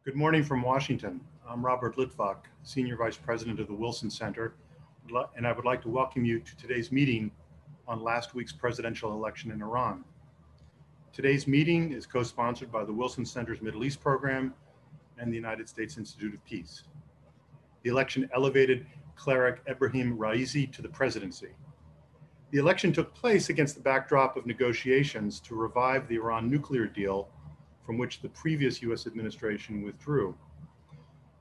Good morning from Washington. I'm Robert Litvak, Senior Vice President of the Wilson Center, and I would like to welcome you to today's meeting on last week's presidential election in Iran. Today's meeting is co-sponsored by the Wilson Center's Middle East program and the United States Institute of Peace. The election elevated cleric Ebrahim Raisi to the presidency. The election took place against the backdrop of negotiations to revive the Iran nuclear deal from which the previous U.S. administration withdrew.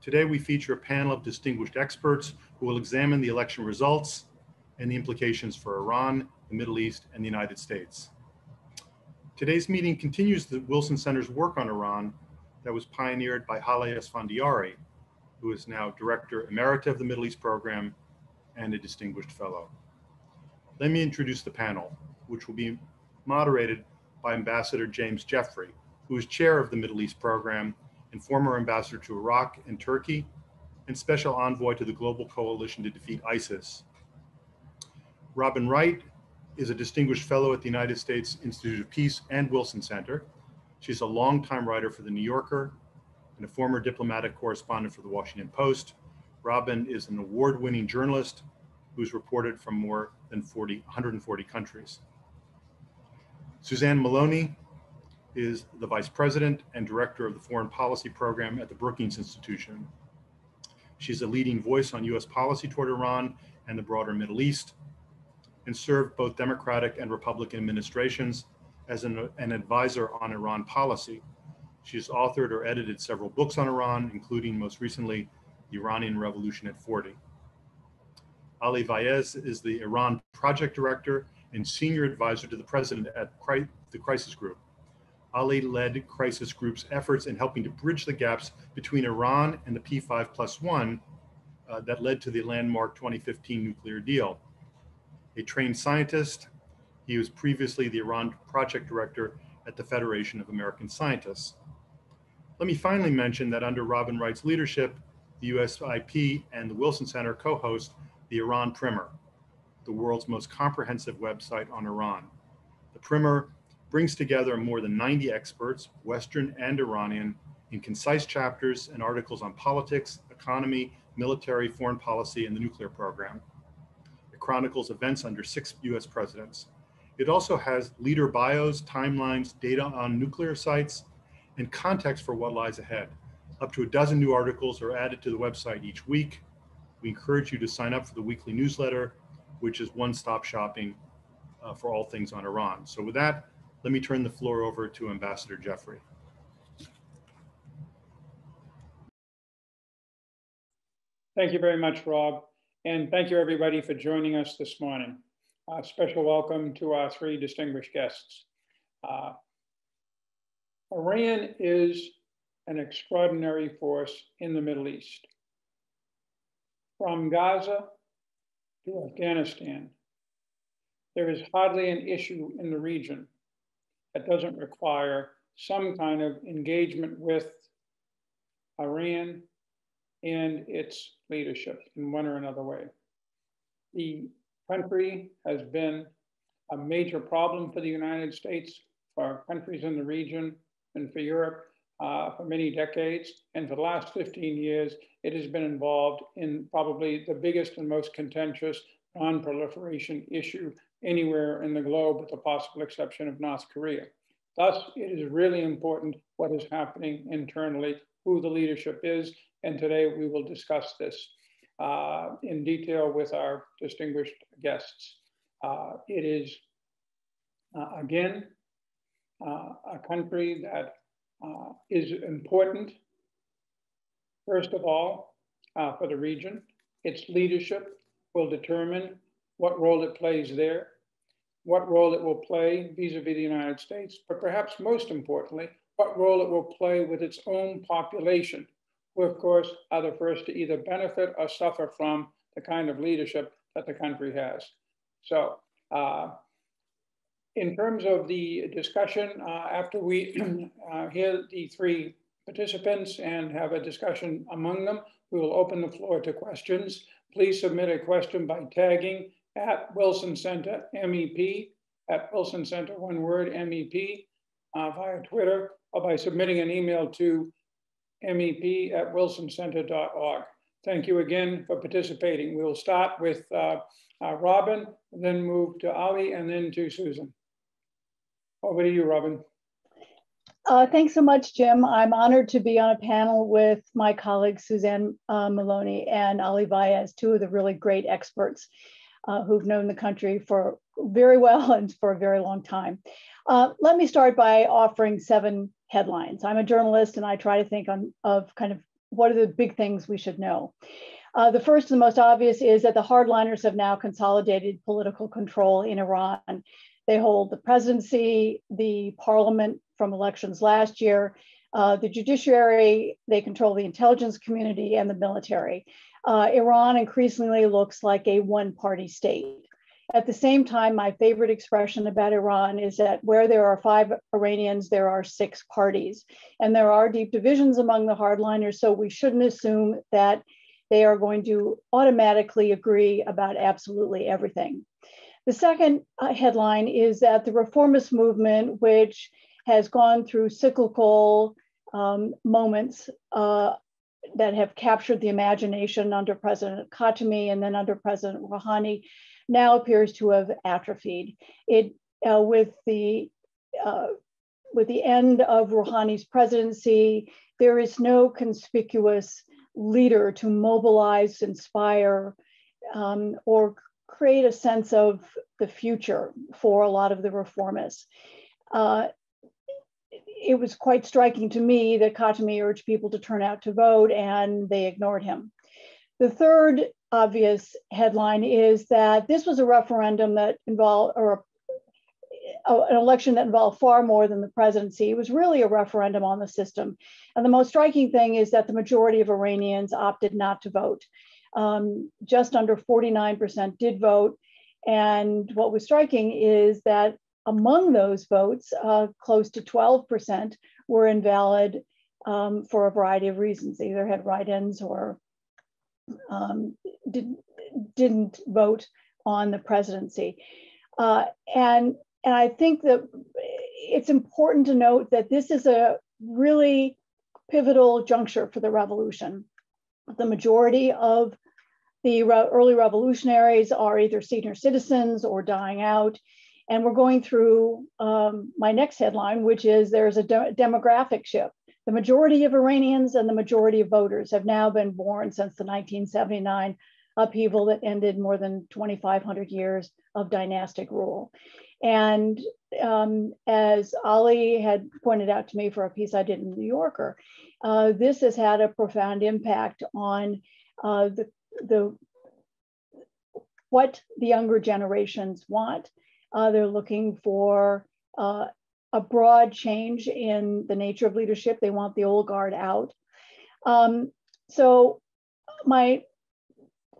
Today, we feature a panel of distinguished experts who will examine the election results and the implications for Iran, the Middle East, and the United States. Today's meeting continues the Wilson Center's work on Iran that was pioneered by Haleh Esfandiari, who is now Director Emerita of the Middle East Program and a Distinguished Fellow. Let me introduce the panel, which will be moderated by Ambassador James Jeffrey, who is chair of the Middle East Program and former ambassador to Iraq and Turkey, and special envoy to the Global Coalition to Defeat ISIS. Robin Wright is a distinguished fellow at the United States Institute of Peace and Wilson Center. She's a longtime writer for The New Yorker and a former diplomatic correspondent for the Washington Post. Robin is an award-winning journalist who's reported from more than 140 countries. Suzanne Maloney is the Vice President and Director of the Foreign Policy Program at the Brookings Institution. She's a leading voice on U.S. policy toward Iran and the broader Middle East, and served both Democratic and Republican administrations as an advisor on Iran policy. She's authored or edited several books on Iran, including most recently, The Iranian Revolution at 40. Ali Vaez is the Iran Project Director and Senior Advisor to the President at the Crisis Group. Ali led Crisis Group's efforts in helping to bridge the gaps between Iran and the P5+1 that led to the landmark 2015 nuclear deal. A trained scientist, he was previously the Iran Project Director at the Federation of American Scientists. Let me finally mention that under Robin Wright's leadership, the USIP and the Wilson Center co-host the Iran Primer, the world's most comprehensive website on Iran. The Primer brings together more than 90 experts, Western and Iranian, in concise chapters and articles on politics, economy, military, foreign policy, and the nuclear program. It chronicles events under 6 US presidents. It also has leader bios, timelines, data on nuclear sites, and context for what lies ahead. Up to a dozen new articles are added to the website each week. We encourage you to sign up for the weekly newsletter, which is one-stop shopping for all things on Iran. So with that, let me turn the floor over to Ambassador Jeffrey. Thank you very much, Rob. And thank you everybody for joining us this morning. A special welcome to our 3 distinguished guests. Iran is an extraordinary force in the Middle East. From Gaza to Afghanistan, there is hardly an issue in the region that doesn't require some kind of engagement with Iran and its leadership in one or another way. The country has been a major problem for the United States, for countries in the region, and for Europe for many decades. And for the last 15 years, it has been involved in probably the biggest and most contentious non-proliferation issue anywhere in the globe, with the possible exception of North Korea. Thus, it is really important what is happening internally, who the leadership is, and today we will discuss this in detail with our distinguished guests. It is, again, a country that is important, first of all, for the region. Its leadership will determine what role it plays there, what role it will play vis-a-vis the United States, but perhaps most importantly, what role it will play with its own population, who of course are the first to either benefit or suffer from the kind of leadership that the country has. So in terms of the discussion, after we hear the 3 participants and have a discussion among them, we will open the floor to questions. Please submit a question by tagging at Wilson Center, MEP, at Wilson Center, one word, MEP, via Twitter, or by submitting an email to mep@wilsoncenter.org. Thank you again for participating. We'll start with Robin, then move to Ali, and then to Susan. Over to you, Robin. Thanks so much, Jim. I'm honored to be on a panel with my colleagues, Suzanne Maloney and Ali Baez, two of the really great experts who've known the country for very well and for a very long time. Let me start by offering 7 headlines. I'm a journalist and I try to think of kind of what are the big things we should know. The first and the most obvious is that the hardliners have now consolidated political control in Iran. They hold the presidency, the parliament from elections last year, the judiciary, they control the intelligence community and the military. Iran increasingly looks like a one-party state. At the same time, my favorite expression about Iran is that where there are 5 Iranians, there are 6 parties. And there are deep divisions among the hardliners, so we shouldn't assume that they are going to automatically agree about absolutely everything. The second headline is that the Reformist Movement, which has gone through cyclical moments that have captured the imagination under President Khatami and then under President Rouhani, now appears to have atrophied. With the end of Rouhani's presidency, there is no conspicuous leader to mobilize, inspire, or create a sense of the future for a lot of the reformists. It was quite striking to me that Khatami urged people to turn out to vote and they ignored him. The third obvious headline is that this was a referendum that involved, or an election that involved far more than the presidency. It was really a referendum on the system. And the most striking thing is that the majority of Iranians opted not to vote. Just under 49% did vote. And what was striking is that among those votes, close to 12% were invalid for a variety of reasons. They either had write-ins or didn't vote on the presidency. And I think that it's important to note that this is a really pivotal juncture for the revolution. The majority of the early revolutionaries are either senior citizens or dying out. And we're going through my next headline, which is there's a demographic shift. The majority of Iranians and the majority of voters have now been born since the 1979 upheaval that ended more than 2,500 years of dynastic rule. And as Ali had pointed out to me for a piece I did in the New Yorker, this has had a profound impact on what the younger generations want. They're looking for a broad change in the nature of leadership. They want the old guard out. So my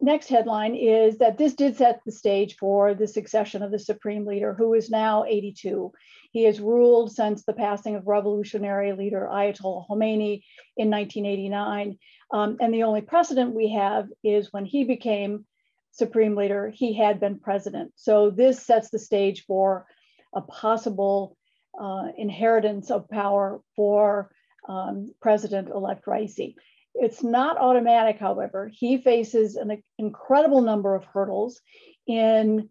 next headline is that this did set the stage for the succession of the supreme leader, who is now 82. He has ruled since the passing of revolutionary leader Ayatollah Khamenei in 1989. And the only precedent we have is when he became supreme leader, he had been president. So this sets the stage for a possible inheritance of power for President-elect Raisi. It's not automatic, however. He faces an incredible number of hurdles in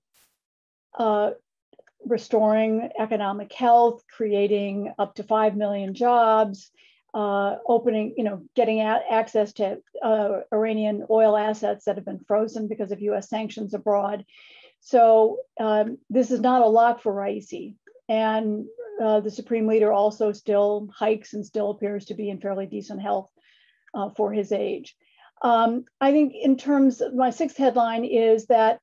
restoring economic health, creating up to 5 million jobs, opening, getting access to Iranian oil assets that have been frozen because of US sanctions abroad. So this is not a lot for Raisi. And the supreme leader also still hikes and still appears to be in fairly decent health for his age. I think in terms of my sixth headline is that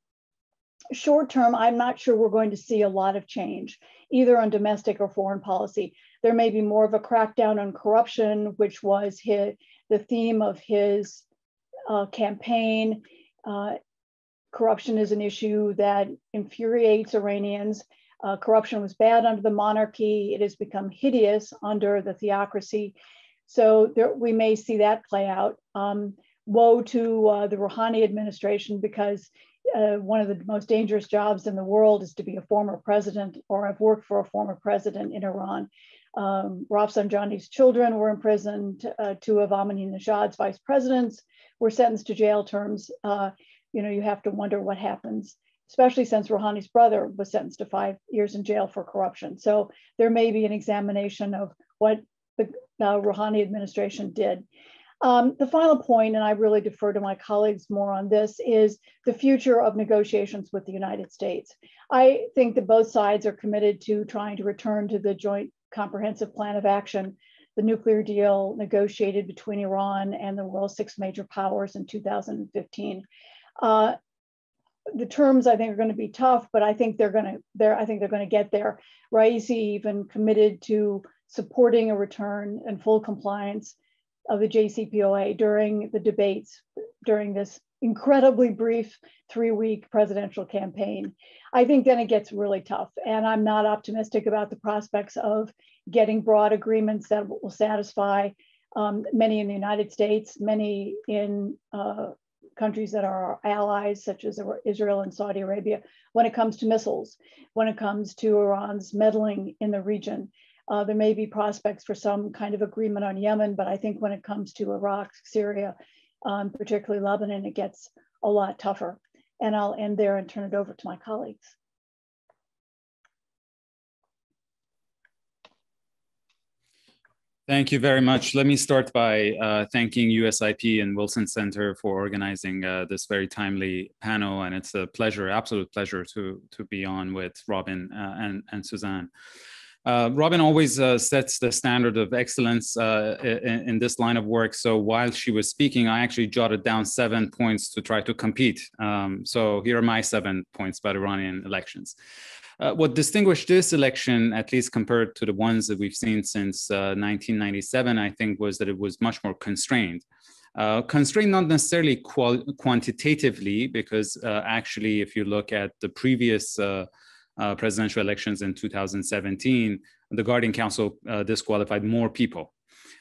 short term, I'm not sure we're going to see a lot of change, either on domestic or foreign policy. There may be more of a crackdown on corruption, which was the theme of his campaign. Corruption is an issue that infuriates Iranians. Corruption was bad under the monarchy. It has become hideous under the theocracy. So we may see that play out. Woe to the Rouhani administration, because one of the most dangerous jobs in the world is to be a former president, or I've worked for a former president in Iran. Rafsanjani's children were imprisoned. Two of Ahmadinejad's vice presidents were sentenced to jail terms. You have to wonder what happens, especially since Rouhani's brother was sentenced to 5 years in jail for corruption. So there may be an examination of what the Rouhani administration did. The final point, and I really defer to my colleagues more on this, is the future of negotiations with the United States. I think that both sides are committed to trying to return to the Joint Comprehensive Plan of Action, the nuclear deal negotiated between Iran and the world's 6 major powers in 2015. The terms I think are going to be tough, but I think they're going to get there. Raisi even committed to supporting a return and full compliance of the JCPOA during the debates during this incredibly brief 3-week presidential campaign. I think then it gets really tough, and I'm not optimistic about the prospects of getting broad agreements that will satisfy many in the United States, many in countries that are our allies, such as Israel and Saudi Arabia, when it comes to missiles, when it comes to Iran's meddling in the region. There may be prospects for some kind of agreement on Yemen, but I think when it comes to Iraq, Syria, particularly Lebanon, it gets a lot tougher. And I'll end there and turn it over to my colleagues. Thank you very much. Let me start by thanking USIP and Wilson Center for organizing this very timely panel. And it's a pleasure, absolute pleasure to be on with Robin and Suzanne. Robin always sets the standard of excellence in this line of work. So while she was speaking, I actually jotted down 7 points to try to compete. So here are my 7 points about Iranian elections. What distinguished this election, at least compared to the ones that we've seen since 1997, I think, was that it was much more constrained. Constrained not necessarily quantitatively, because actually, if you look at the previous presidential elections in 2017, the Guardian Council disqualified more people.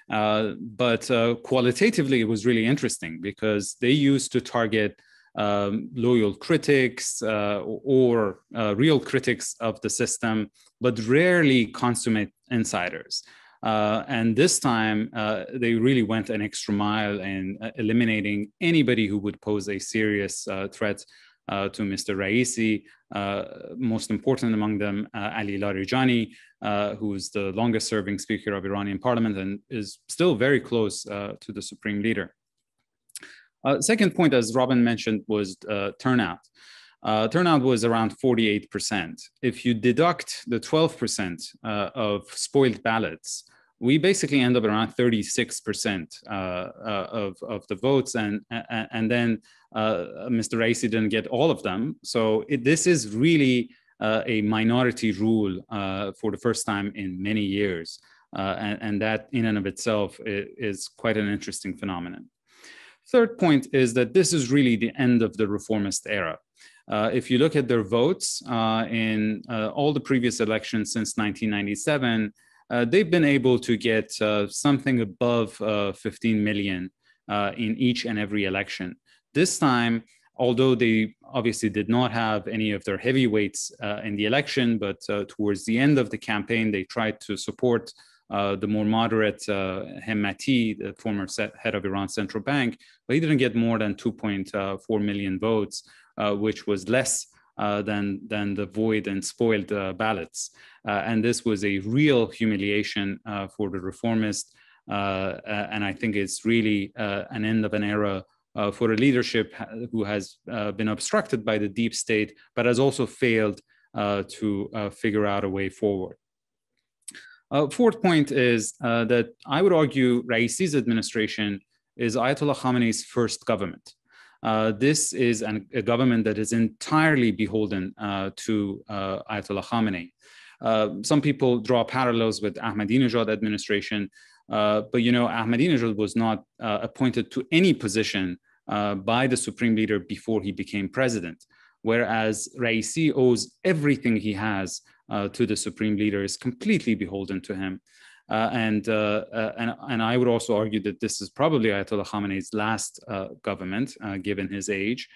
But qualitatively, it was really interesting because they used to target loyal critics or real critics of the system, but rarely consummate insiders. And this time, they really went an extra mile in eliminating anybody who would pose a serious threat to Mr. Raisi, most important among them, Ali Larijani, who is the longest serving speaker of Iranian parliament and is still very close to the supreme leader. Second point, as Robin mentioned, was turnout. Turnout was around 48%. If you deduct the 12% of spoiled ballots, we basically end up around 36% of the votes, and then Mr. Raisi didn't get all of them. So this is really a minority rule for the first time in many years, and that in and of itself is quite an interesting phenomenon. Third point is that this is really the end of the reformist era. If you look at their votes in all the previous elections since 1997, they've been able to get something above 15 million in each and every election. This time, although they obviously did not have any of their heavyweights in the election, but towards the end of the campaign, they tried to support the more moderate Hemmati, the former head of Iran's central bank, but he didn't get more than 2.4 million votes, which was less than the void and spoiled ballots. And this was a real humiliation for the reformists. And I think it's really an end of an era for a leadership who has been obstructed by the deep state, but has also failed to figure out a way forward. Fourth point is that I would argue Raisi's administration is Ayatollah Khamenei's first government. This is a government that is entirely beholden to Ayatollah Khamenei. Some people draw parallels with Ahmadinejad administration, but you know, Ahmadinejad was not appointed to any position by the supreme leader before he became president, whereas Raisi owes everything he has to the supreme leader, is completely beholden to him. And I would also argue that this is probably Ayatollah Khamenei's last government, given his age.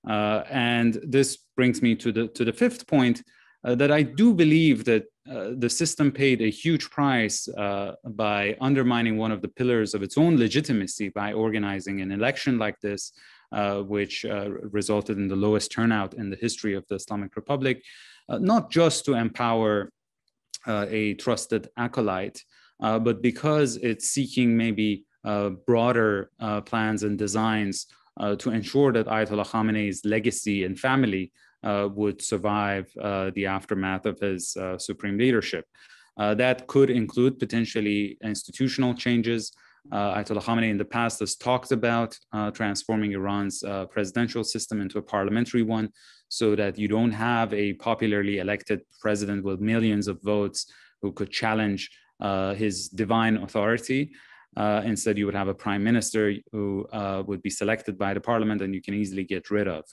And this brings me to the fifth point, that I do believe that the system paid a huge price by undermining one of the pillars of its own legitimacy by organizing an election like this, which resulted in the lowest turnout in the history of the Islamic Republic, not just to empower a trusted acolyte, but because it's seeking maybe broader plans and designs to ensure that Ayatollah Khamenei's legacy and family would survive the aftermath of his supreme leadership. That could include potentially institutional changes. Ayatollah Khamenei in the past has talked about transforming Iran's presidential system into a parliamentary one, so that you don't have a popularly elected president with millions of votes who could challenge his divine authority. Instead, you would have a prime minister who would be selected by the parliament and you can easily get rid of.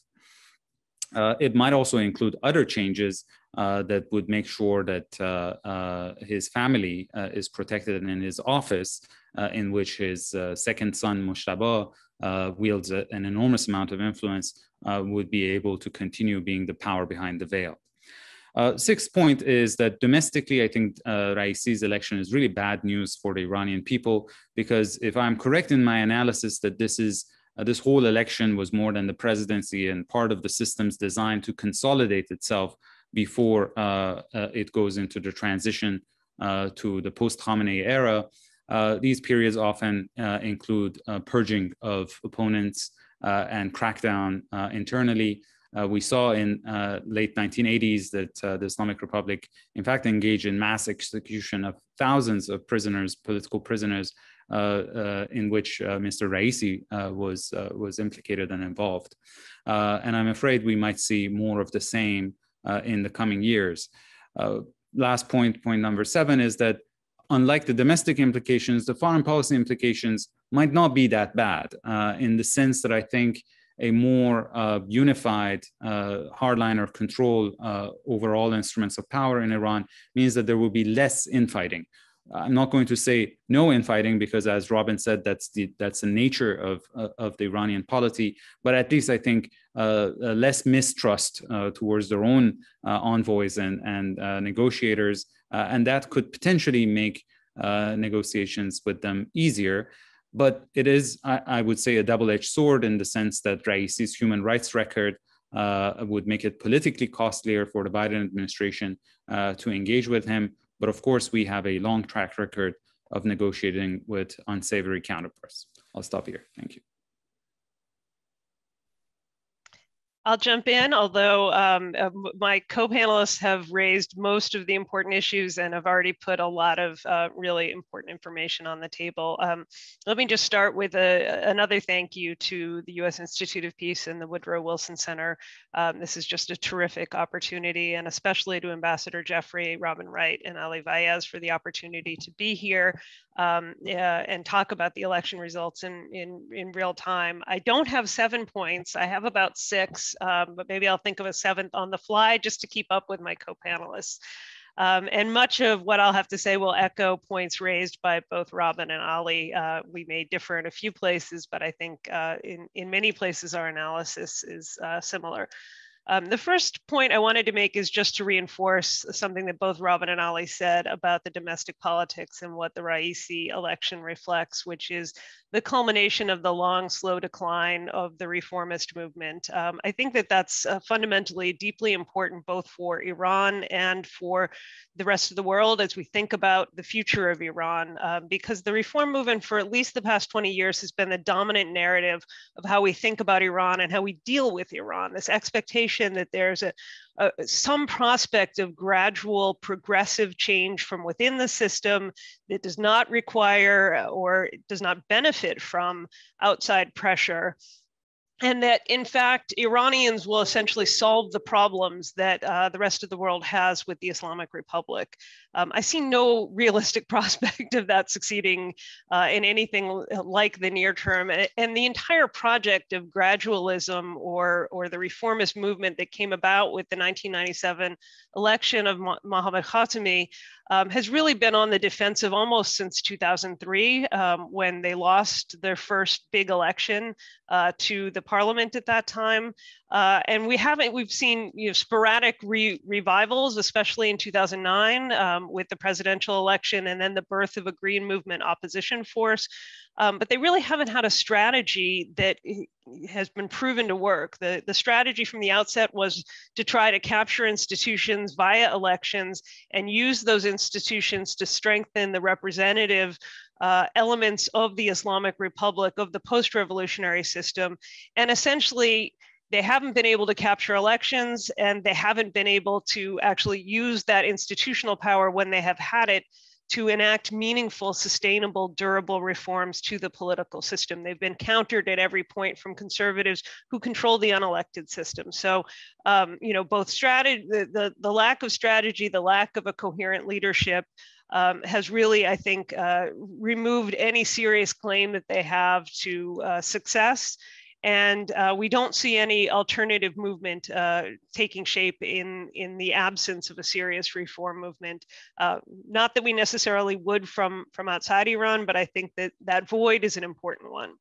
It might also include other changes that would make sure that his family is protected in his office, in which his second son, Moshtaba, wields an enormous amount of influence, would be able to continue being the power behind the veil. Sixth point is that domestically, I think Raisi's election is really bad news for the Iranian people, because if I'm correct in my analysis that this whole election was more than the presidency and part of the system's design to consolidate itself before it goes into the transition to the post-Khamenei era. These periods often include purging of opponents and crackdown internally. We saw in late 1980s that the Islamic Republic, in fact, engaged in mass execution of thousands of prisoners, political prisoners, in which Mr. Raisi was implicated and involved. And I'm afraid we might see more of the same in the coming years. Last point number 7, is that unlike the domestic implications, the foreign policy implications might not be that bad, in the sense that I think a more unified hardliner control over all instruments of power in Iran means that there will be less infighting. I'm not going to say no infighting, because as Robin said, that's the nature of the Iranian polity, but at least I think less mistrust towards their own envoys and negotiators, and that could potentially make negotiations with them easier. But it is, I would say, a double-edged sword, in the sense that Raisi's human rights record would make it politically costlier for the Biden administration to engage with him. But of course, we have a long track record of negotiating with unsavory counterparts. I'll stop here. Thank you. I'll jump in, although my co-panelists have raised most of the important issues and have already put a lot of really important information on the table. Let me just start with another thank you to the U.S. Institute of Peace and the Woodrow Wilson Center. This is just a terrific opportunity, and especially to Ambassador Jeffrey, Robin Wright, and Ali Vaez for the opportunity to be here and talk about the election results in real time. I don't have 7 points. I have about 6. But maybe I'll think of a 7th on the fly just to keep up with my co-panelists. And much of what I'll have to say will echo points raised by both Robin and Ali. We may differ in a few places, but I think in many places our analysis is similar. The first point I wanted to make is just to reinforce something that both Robin and Ali said about the domestic politics and what the Raisi election reflects, which is the culmination of the long, slow decline of the reformist movement. I think that that's fundamentally deeply important both for Iran and for the rest of the world as we think about the future of Iran, because the reform movement for at least the past 20 years has been the dominant narrative of how we think about Iran and how we deal with Iran, this expectation that there's some prospect of gradual progressive change from within the system that does not require or does not benefit from outside pressure. And that, in fact, Iranians will essentially solve the problems that the rest of the world has with the Islamic Republic. I see no realistic prospect of that succeeding in anything like the near term. And the entire project of gradualism or the reformist movement that came about with the 1997 election of Mohammad Khatami has really been on the defensive almost since 2003, when they lost their first big election to the parliament at that time. And we've seen sporadic revivals, especially in 2009 with the presidential election and then the birth of a Green Movement opposition force. But they really haven't had a strategy that has been proven to work. The strategy from the outset was to try to capture institutions via elections and use those institutions to strengthen the representative elements of the Islamic Republic, of the post-revolutionary system. And essentially, they haven't been able to capture elections, and they haven't been able to actually use that institutional power when they have had it to enact meaningful, sustainable, durable reforms to the political system. They've been countered at every point from conservatives who control the unelected system. So, both strategy, the lack of strategy, the lack of a coherent leadership has really, I think, removed any serious claim that they have to success. And we don't see any alternative movement taking shape in the absence of a serious reform movement. Not that we necessarily would from outside Iran, but I think that void is an important one.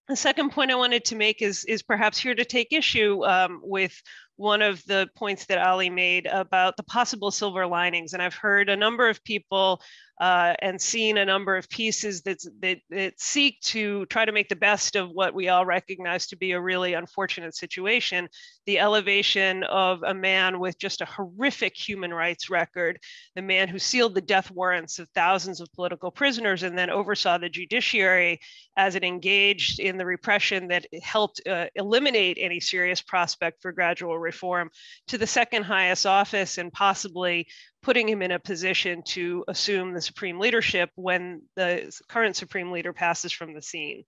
The second point I wanted to make is perhaps here to take issue with one of the points that Ali made about the possible silver linings. And I've heard a number of people and seen a number of pieces that seek to try to make the best of what we all recognize to be a really unfortunate situation, the elevation of a man with just a horrific human rights record, the man who sealed the death warrants of thousands of political prisoners and then oversaw the judiciary as it engaged in the repression that helped eliminate any serious prospect for gradual reform, to the second highest office and possibly putting him in a position to assume the supreme leadership when the current supreme leader passes from the scene.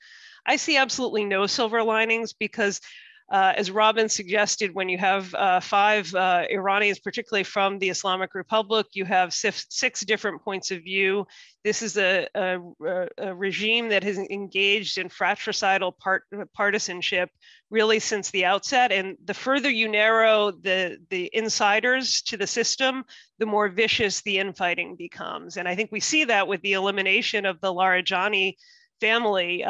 I see absolutely no silver linings because as Robin suggested, when you have 5 Iranians, particularly from the Islamic Republic, you have 6 different points of view. This is a regime that has engaged in fratricidal partisanship really since the outset. And the further you narrow the insiders to the system, the more vicious the infighting becomes. And I think we see that with the elimination of the Larijani family,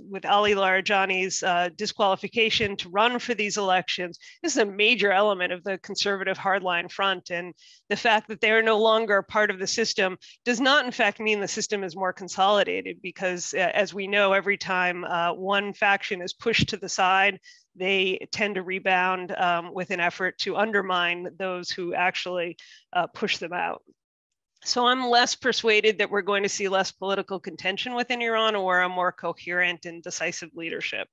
with Ali Larijani's disqualification to run for these elections. This is a major element of the conservative hardline front. And the fact that they are no longer part of the system does not, in fact, mean the system is more consolidated, because as we know, every time one faction is pushed to the side, they tend to rebound with an effort to undermine those who actually push them out. So I'm less persuaded that we're going to see less political contention within Iran or a more coherent and decisive leadership,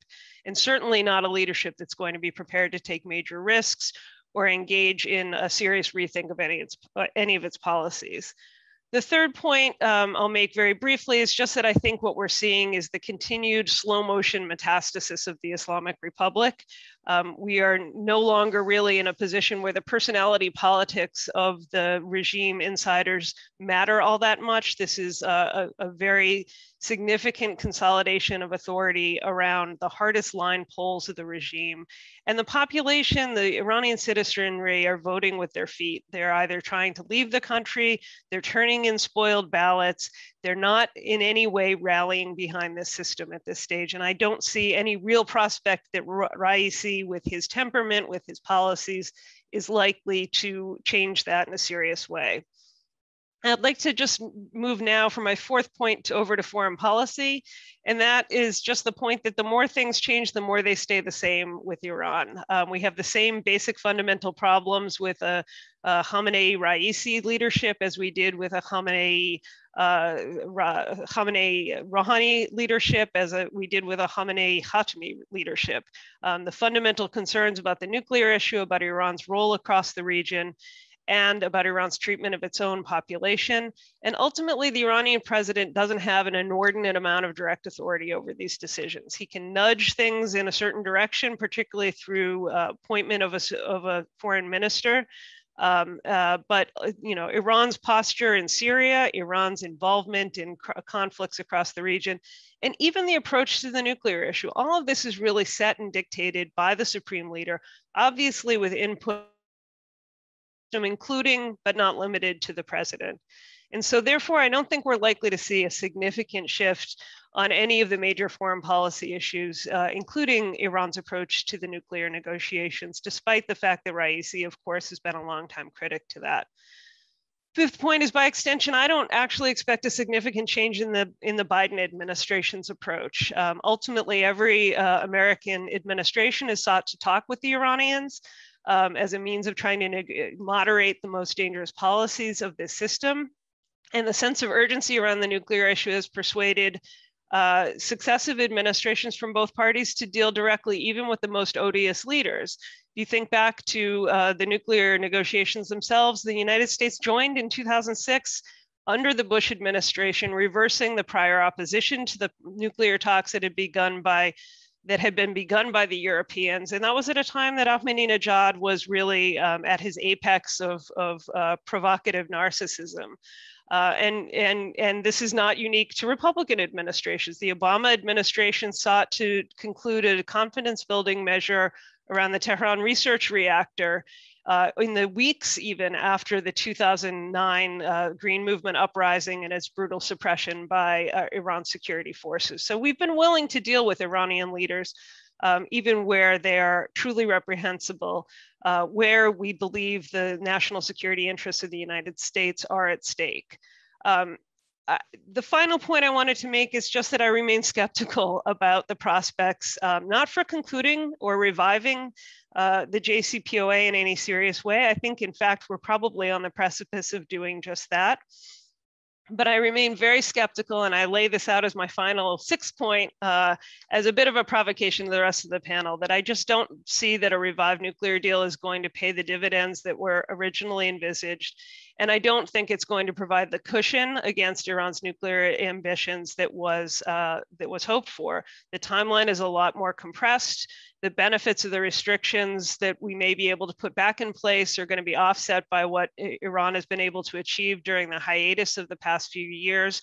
and certainly not a leadership that's going to be prepared to take major risks or engage in a serious rethink of any of its policies. The third point I'll make very briefly is just that I think what we're seeing is the continued slow motion metastasis of the Islamic Republic. We are no longer really in a position where the personality politics of the regime insiders matter all that much. This is a very significant consolidation of authority around the hardest line poles of the regime. And the population, the Iranian citizenry, are voting with their feet. They're either trying to leave the country, they're turning in spoiled ballots, they're not in any way rallying behind this system at this stage. And I don't see any real prospect that Raisi, with his temperament, with his policies, is likely to change that in a serious way. I'd like to just move now from my fourth point over to foreign policy. And that is just the point that the more things change, the more they stay the same with Iran. We have the same basic fundamental problems with a Khamenei-Raisi leadership as we did with a Khamenei-Rouhani leadership, as we did with a Khamenei-Khatami leadership. The fundamental concerns about the nuclear issue, about Iran's role across the region, and about Iran's treatment of its own population. And ultimately, the Iranian president doesn't have an inordinate amount of direct authority over these decisions. He can nudge things in a certain direction, particularly through appointment of a foreign minister. But Iran's posture in Syria, Iran's involvement in conflicts across the region, and even the approach to the nuclear issue, all of this is really set and dictated by the supreme leader, obviously with input, including but not limited to the president. And so therefore, I don't think we're likely to see a significant shift on any of the major foreign policy issues, including Iran's approach to the nuclear negotiations, despite the fact that Raisi, of course, has been a longtime critic to that. Fifth point is, by extension, I don't actually expect a significant change in the Biden administration's approach. Ultimately, every American administration has sought to talk with the Iranians as a means of trying to moderate the most dangerous policies of this system. And the sense of urgency around the nuclear issue has persuaded successive administrations from both parties to deal directly, even with the most odious leaders. If you think back to the nuclear negotiations themselves, the United States joined in 2006 under the Bush administration, reversing the prior opposition to the nuclear talks that had been begun by the Europeans. And that was at a time that Ahmadinejad was really at his apex of provocative narcissism. And this is not unique to Republican administrations. The Obama administration sought to conclude a confidence building measure around the Tehran research reactor in the weeks even after the 2009 Green Movement uprising and its brutal suppression by Iran's security forces. So we've been willing to deal with Iranian leaders even where they are truly reprehensible, where we believe the national security interests of the United States are at stake. The final point I wanted to make is just that I remain skeptical about the prospects, not for concluding or reviving the JCPOA in any serious way. I think, in fact, we're probably on the precipice of doing just that. But I remain very skeptical, and I lay this out as my final sixth point as a bit of a provocation to the rest of the panel, that I just don't see that a revived nuclear deal is going to pay the dividends that were originally envisaged. And I don't think it's going to provide the cushion against Iran's nuclear ambitions that was hoped for. The timeline is a lot more compressed. The benefits of the restrictions that we may be able to put back in place are going to be offset by what Iran has been able to achieve during the hiatus of the past few years.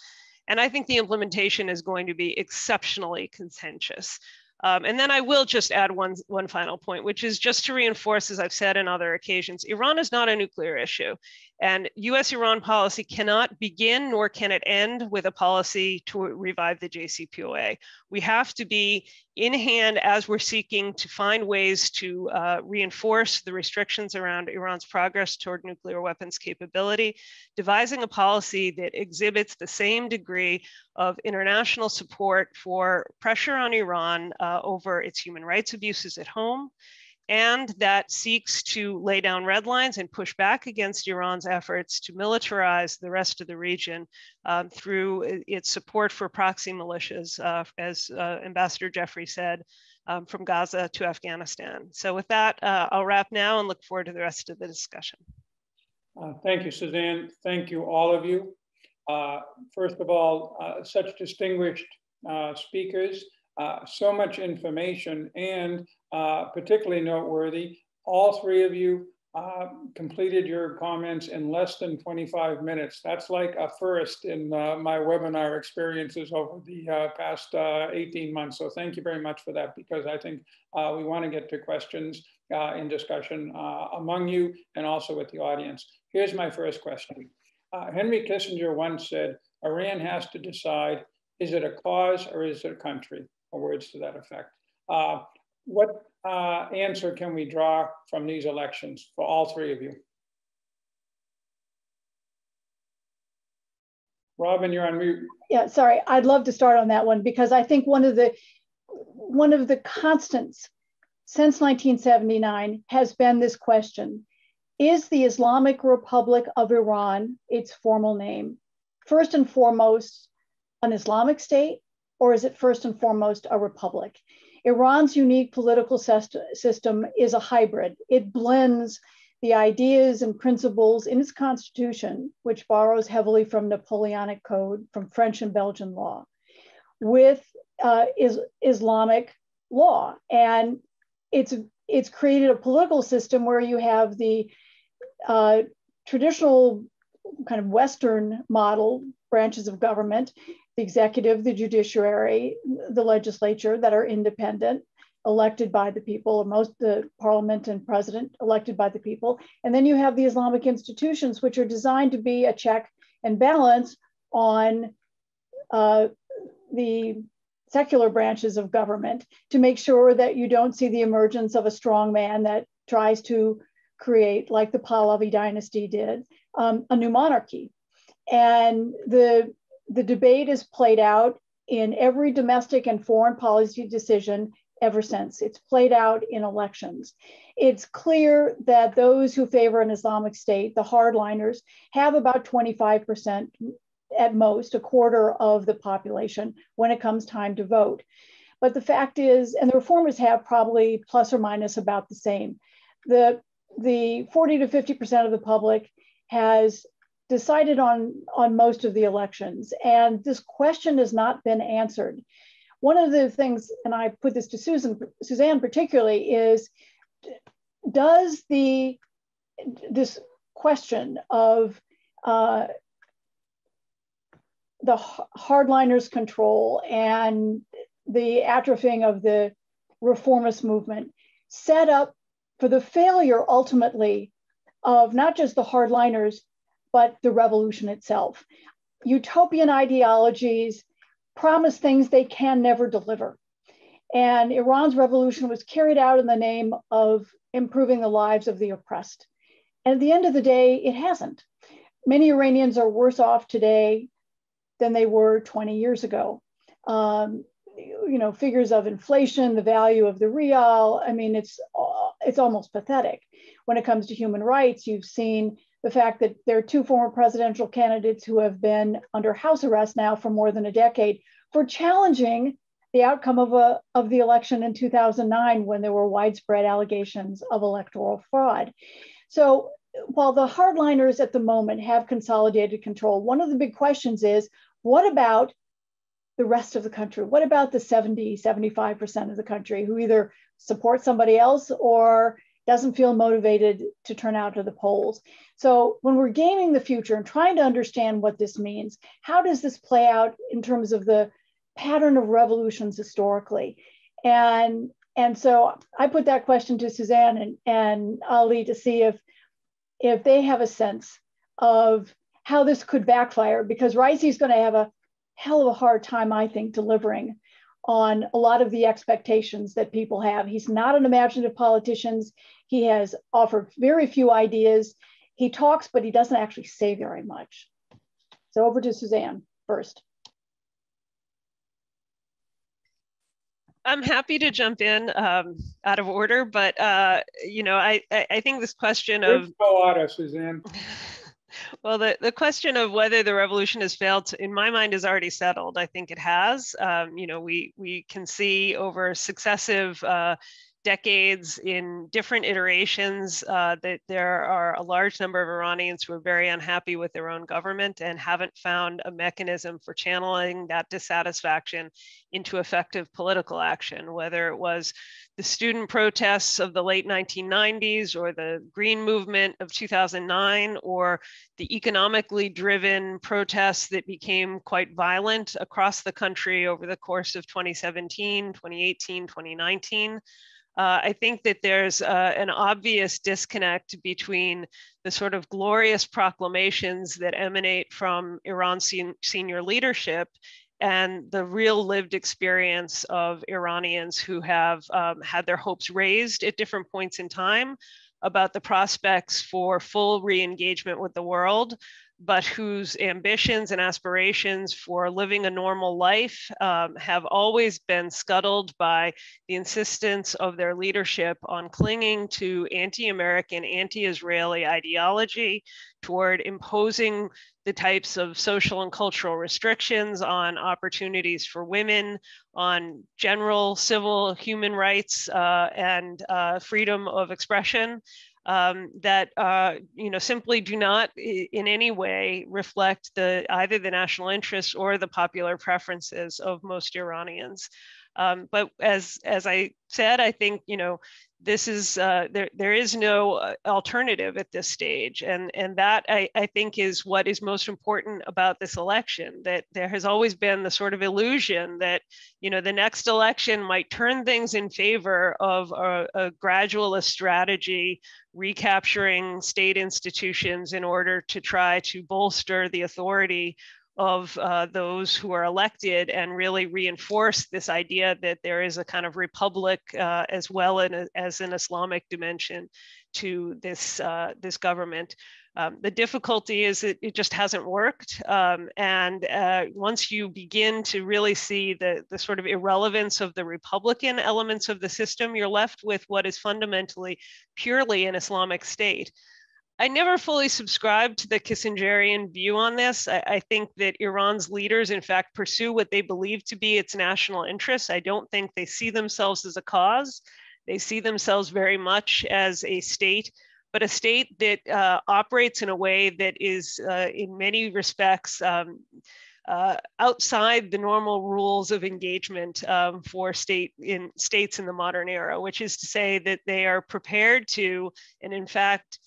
And I think the implementation is going to be exceptionally contentious. And then I will just add one final point, which is just to reinforce, as I've said on other occasions, Iran is not a nuclear issue. And US-Iran policy cannot begin, nor can it end with a policy to revive the JCPOA. We have to be in hand as we're seeking to find ways to reinforce the restrictions around Iran's progress toward nuclear weapons capability, devising a policy that exhibits the same degree of international support for pressure on Iran over its human rights abuses at home, and that seeks to lay down red lines and push back against Iran's efforts to militarize the rest of the region through its support for proxy militias, as Ambassador Jeffrey said, from Gaza to Afghanistan. So with that, I'll wrap now and look forward to the rest of the discussion. Thank you, Suzanne. Thank you, all of you. First of all, such distinguished speakers, so much information, and particularly noteworthy, all three of you completed your comments in less than 25 minutes. That's like a first in my webinar experiences over the past 18 months. So thank you very much for that, because I think we want to get to questions in discussion among you and also with the audience. Here's my first question. Henry Kissinger once said, Iran has to decide, is it a cause or is it a country? Or words to that effect. What answer can we draw from these elections for all three of you? Robin, you're on mute. Yeah, sorry, I'd love to start on that one, because I think one of the constants since 1979 has been this question: is the Islamic Republic of Iran, its formal name, first and foremost an Islamic state, or is it first and foremost a republic? Iran's unique political system is a hybrid. It blends the ideas and principles in its constitution, which borrows heavily from Napoleonic code, from French and Belgian law, with Islamic law. And it's created a political system where you have the traditional kind of Western model branches of government, the executive, the judiciary, the legislature, that are independent, elected by the people, or the parliament and president elected by the people. And then you have the Islamic institutions, which are designed to be a check and balance on the the secular branches of government to make sure that you don't see the emergence of a strong man that tries to create, like the Pahlavi dynasty did, a new monarchy. And the debate is played out in every domestic and foreign policy decision ever since. It's played out in elections. It's clear that those who favor an Islamic State, the hardliners, have about 25%, at most, a quarter of the population when it comes time to vote. But the fact is, and the reformers have probably plus or minus about the same, the 40 to 50% of the public has decided on most of the elections. And this question has not been answered. One of the things, and I put this to Suzanne particularly, is does this question of the hardliners' control and the atrophying of the reformist movement set up for the failure ultimately of not just the hardliners, but the revolution itself? Utopian ideologies promise things they can never deliver. And Iran's revolution was carried out in the name of improving the lives of the oppressed. And at the end of the day, it hasn't. Many Iranians are worse off today than they were 20 years ago. Figures of inflation, the value of the rial, I mean, it's almost pathetic. When it comes to human rights, you've seen the fact that there are two former presidential candidates who have been under house arrest now for more than a decade for challenging the outcome of the election in 2009 when there were widespread allegations of electoral fraud. So while the hardliners at the moment have consolidated control, one of the big questions is, what about the rest of the country? What about the 70, 75% of the country who either support somebody else or doesn't feel motivated to turn out to the polls? So when we're gaming the future and trying to understand what this means, how does this play out in terms of the pattern of revolutions historically? And so I put that question to Suzanne and Ali to see if they have a sense of how this could backfire, because Raisi's going to have a hell of a hard time, I think, delivering on a lot of the expectations that people have. He's not an imaginative politician. He has offered very few ideas. He talks, but he doesn't actually say very much. So over to Suzanne first. I'm happy to jump in out of order, but I think this question of Suzanne. Well, the question of whether the revolution has failed, in my mind, is already settled. I think it has. We can see over successive decades in different iterations that there are a large number of Iranians who are very unhappy with their own government and haven't found a mechanism for channeling that dissatisfaction into effective political action, whether it was the student protests of the late 1990s or the Green Movement of 2009 or the economically driven protests that became quite violent across the country over the course of 2017, 2018, 2019. I think that there's an obvious disconnect between the sort of glorious proclamations that emanate from Iran's senior leadership and the real lived experience of Iranians who have had their hopes raised at different points in time about the prospects for full re-engagement with the world, but whose ambitions and aspirations for living a normal life have always been scuttled by the insistence of their leadership on clinging to anti-American, anti-Israeli ideology, toward imposing the types of social and cultural restrictions on opportunities for women, on general civil human rights and freedom of expression. That simply do not in any way reflect either the national interests or the popular preferences of most Iranians. But as I said, I think this is there is no alternative at this stage, and that I think is what is most important about this election. That there has always been the sort of illusion that the next election might turn things in favor of a gradualist strategy, recapturing state institutions in order to try to bolster the authority of those who are elected and really reinforce this idea that there is a kind of republic as well as an Islamic dimension to this, this government. The difficulty is that it just hasn't worked. Once you begin to really see the sort of irrelevance of the Republican elements of the system, you're left with what is fundamentally purely an Islamic state. I never fully subscribed to the Kissingerian view on this. I think that Iran's leaders, in fact, pursue what they believe to be its national interests. I don't think they see themselves as a cause. They see themselves very much as a state, but a state that operates in a way that is, in many respects, outside the normal rules of engagement for states in the modern era, which is to say that they are prepared to, and in fact,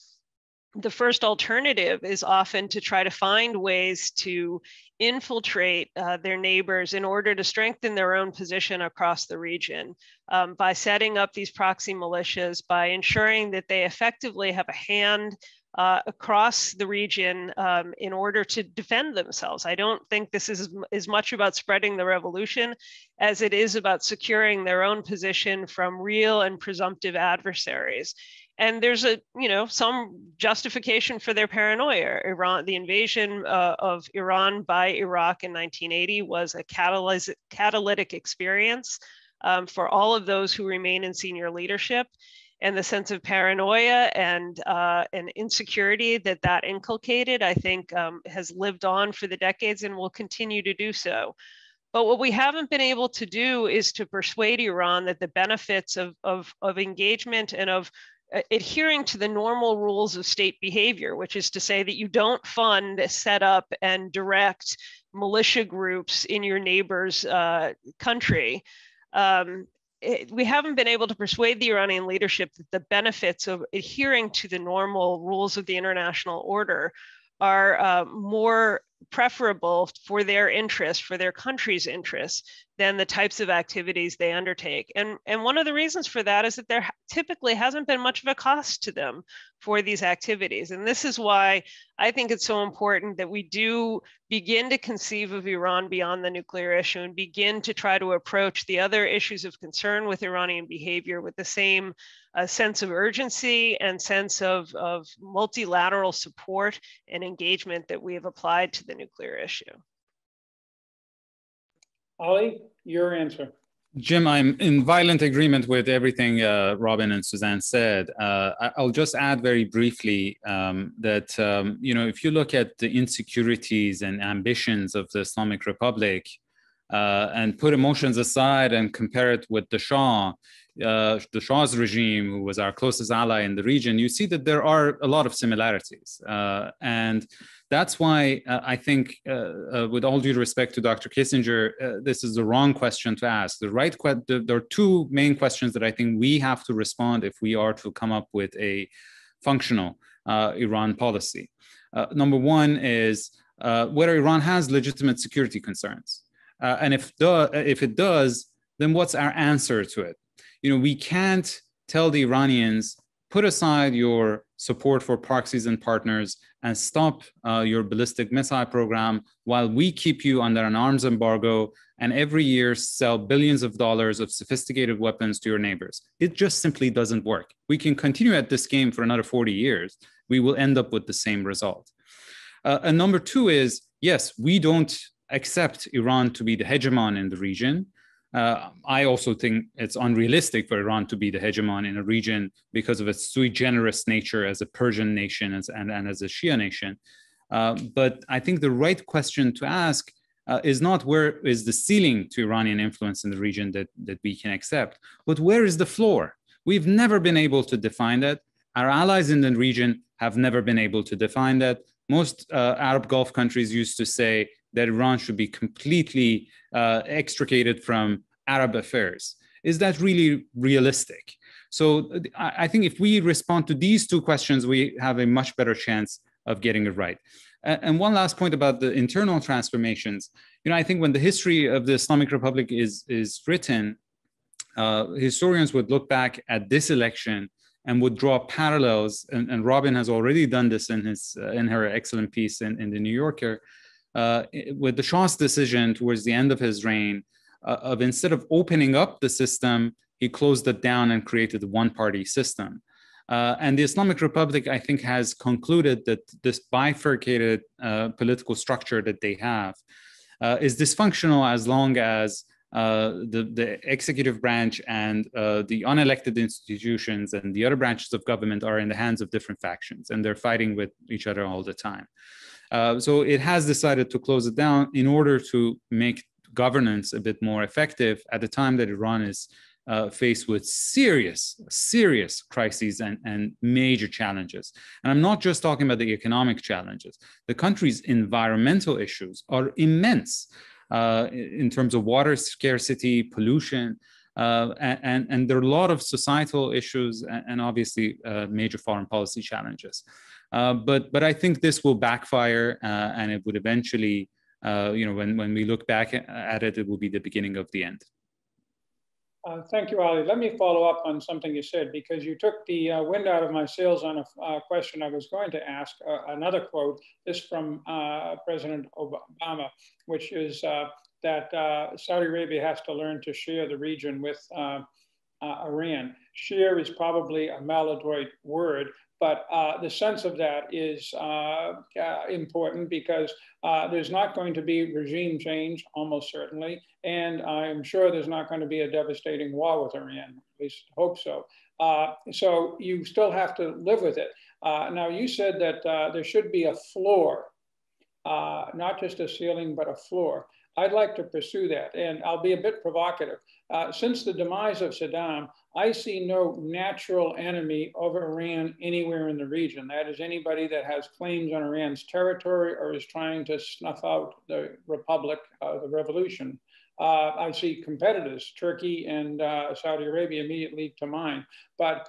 the first alternative is often to try to find ways to infiltrate their neighbors in order to strengthen their own position across the region by setting up these proxy militias, by ensuring that they effectively have a hand across the region in order to defend themselves. I don't think this is as much about spreading the revolution as it is about securing their own position from real and presumptive adversaries. And there's some justification for their paranoia. The invasion of Iran by Iraq in 1980 was a catalytic experience for all of those who remain in senior leadership. And the sense of paranoia and insecurity that inculcated, I think, has lived on for the decades and will continue to do so. But what we haven't been able to do is to persuade Iran that the benefits of engagement and of adhering to the normal rules of state behavior, which is to say that you don't fund, set up, and direct militia groups in your neighbor's country. We haven't been able to persuade the Iranian leadership that the benefits of adhering to the normal rules of the international order are more preferable for their interests, for their country's interests, than the types of activities they undertake. And one of the reasons for that is that there typically hasn't been much of a cost to them for these activities. And this is why I think it's so important that we do begin to conceive of Iran beyond the nuclear issue and begin to try to approach the other issues of concern with Iranian behavior with the same sense of urgency and sense of multilateral support and engagement that we have applied to the nuclear issue. Ali, your answer. Jim, I'm in violent agreement with everything Robin and Suzanne said. I'll just add very briefly that, if you look at the insecurities and ambitions of the Islamic Republic and put emotions aside and compare it with the Shah's regime, who was our closest ally in the region, you see that there are a lot of similarities. And that's why I think, with all due respect to Dr. Kissinger, this is the wrong question to ask. There are two main questions that I think we have to respond if we are to come up with a functional Iran policy. Number one is whether Iran has legitimate security concerns. And if it does, then what's our answer to it? We can't tell the Iranians, put aside your support for proxies and partners and stop your ballistic missile program while we keep you under an arms embargo and every year sell billions of dollars of sophisticated weapons to your neighbors. It just simply doesn't work. We can continue at this game for another 40 years. We will end up with the same result. And number two is, yes, we don't accept Iran to be the hegemon in the region. I also think it's unrealistic for Iran to be the hegemon in a region because of its sui generis nature as a Persian nation and as a Shia nation. But I think the right question to ask is not where is the ceiling to Iranian influence in the region that we can accept, but where is the floor? We've never been able to define that. Our allies in the region have never been able to define that. Most Arab Gulf countries used to say that Iran should be completely extricated from Arab affairs. Is that really realistic? So I think if we respond to these two questions, we have a much better chance of getting it right. And one last point about the internal transformations. I think when the history of the Islamic Republic is written, historians would look back at this election and would draw parallels, and Robin has already done this in her excellent piece in the New Yorker, with the Shah's decision towards the end of his reign of instead of opening up the system, he closed it down and created a one-party system. And the Islamic Republic, I think, has concluded that this bifurcated political structure that they have is dysfunctional as long as the executive branch and the unelected institutions and the other branches of government are in the hands of different factions, and they're fighting with each other all the time. So it has decided to close it down in order to make governance a bit more effective at the time that Iran is faced with serious crises and major challenges. And I'm not just talking about the economic challenges. The country's environmental issues are immense in terms of water scarcity, pollution, and there are a lot of societal issues and obviously major foreign policy challenges. But I think this will backfire and it would eventually, when we look back at it, it will be the beginning of the end. Thank you, Ali. Let me follow up on something you said, because you took the wind out of my sails on a question I was going to ask. Another quote, this from President Obama, which is that Saudi Arabia has to learn to share the region with Iran. Share is probably a maladroit word, but the sense of that is important because there's not going to be regime change, almost certainly, and I'm sure there's not going to be a devastating war with Iran, at least hope so. So you still have to live with it. Now, you said that there should be a floor, not just a ceiling, but a floor. I'd like to pursue that, and I'll be a bit provocative. Since the demise of Saddam, I see no natural enemy of Iran anywhere in the region. That is, anybody that has claims on Iran's territory or is trying to snuff out the republic, the revolution. I see competitors, Turkey and Saudi Arabia immediately to mind. But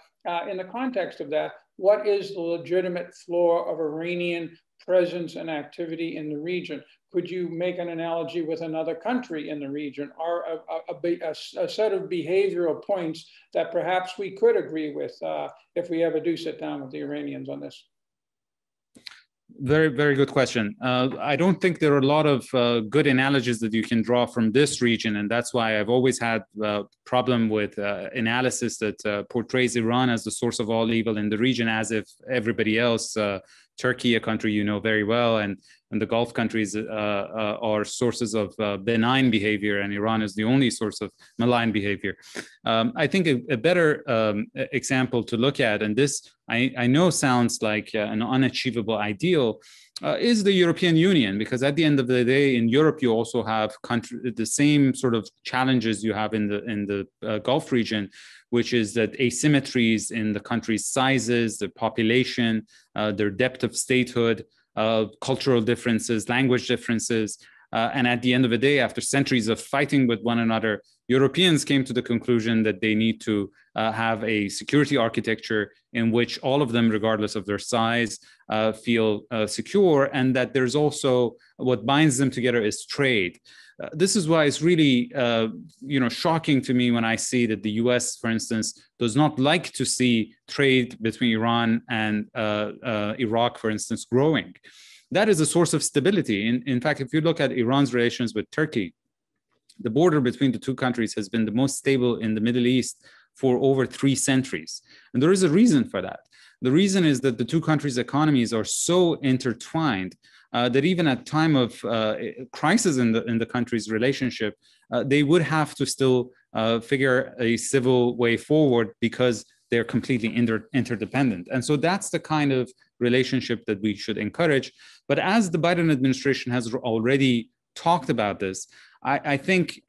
in the context of that, what is the legitimate floor of Iranian presence and activity in the region? Could you make an analogy with another country in the region, or a set of behavioral points that perhaps we could agree with if we ever do sit down with the Iranians on this? Very, very good question. I don't think there are a lot of good analogies that you can draw from this region, and that's why I've always had a problem with analysis that portrays Iran as the source of all evil in the region, as if everybody else, Turkey, a country you know very well, and the Gulf countries are sources of benign behavior, and Iran is the only source of malign behavior. I think a better example to look at, and this I know sounds like an unachievable ideal, is the European Union, because at the end of the day, in Europe, you also have the same sort of challenges you have in the Gulf region, which is that asymmetries in the country's sizes, the population, their depth of statehood, cultural differences, language differences. And at the end of the day, after centuries of fighting with one another, Europeans came to the conclusion that they need to have a security architecture in which all of them, regardless of their size, feel secure, and that there's also what binds them together is trade. This is why it's really shocking to me when I see that the US, for instance, does not like to see trade between Iran and Iraq, for instance, growing. That is a source of stability. In fact, if you look at Iran's relations with Turkey, the border between the two countries has been the most stable in the Middle East for over 3 centuries. And there is a reason for that. The reason is that the two countries' economies are so intertwined that even at time of crisis in the country's relationship, they would have to still figure a civil way forward because they're completely interdependent. And so that's the kind of relationship that we should encourage. But as the Biden administration has already talked about this, I think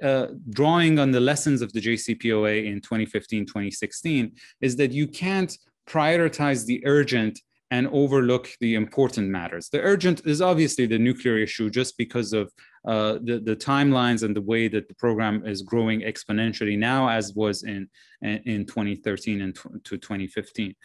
drawing on the lessons of the JCPOA in 2015, 2016, is that you can't prioritize the urgent and overlook the important matters. The urgent is obviously the nuclear issue, just because of the timelines and the way that the program is growing exponentially now, as was in 2013 and to 2015.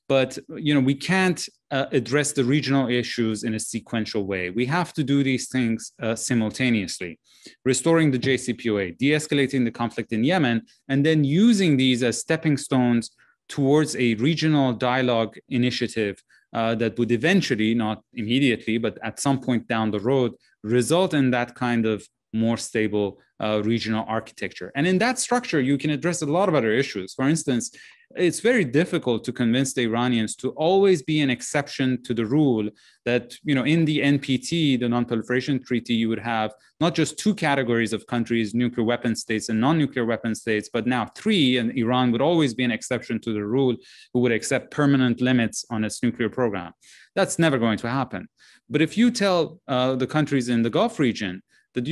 But we can't address the regional issues in a sequential way. We have to do these things simultaneously, restoring the JCPOA, de-escalating the conflict in Yemen, and then using these as stepping stones towards a regional dialogue initiative that would eventually, not immediately, but at some point down the road, result in that kind of more stable regional architecture. And in that structure, you can address a lot of other issues. For instance, it's very difficult to convince the Iranians to always be an exception to the rule that, you know, in the NPT, the Non-Proliferation Treaty, you would have not just two categories of countries, nuclear weapon states and non-nuclear weapon states, but now three, and Iran would always be an exception to the rule who would accept permanent limits on its nuclear program. That's never going to happen. But if you tell the countries in the Gulf region that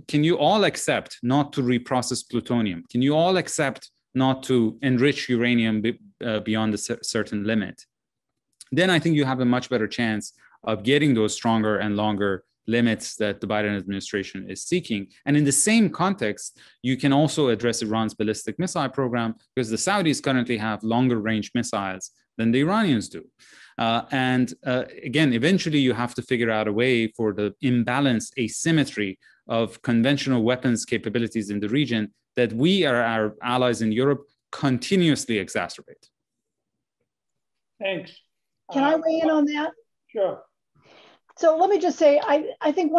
can you all accept not to reprocess plutonium? Can you all accept not to enrich uranium beyond a certain limit? Then I think you have a much better chance of getting those stronger and longer limits that the Biden administration is seeking. And in the same context, you can also address Iran's ballistic missile program, because the Saudis currently have longer range missiles than the Iranians do. Again, eventually you have to figure out a way for the imbalance, asymmetry of conventional weapons capabilities in the region that we or our allies in Europe continuously exacerbate. Thanks. Can I weigh in on that? Sure. So let me just say, I think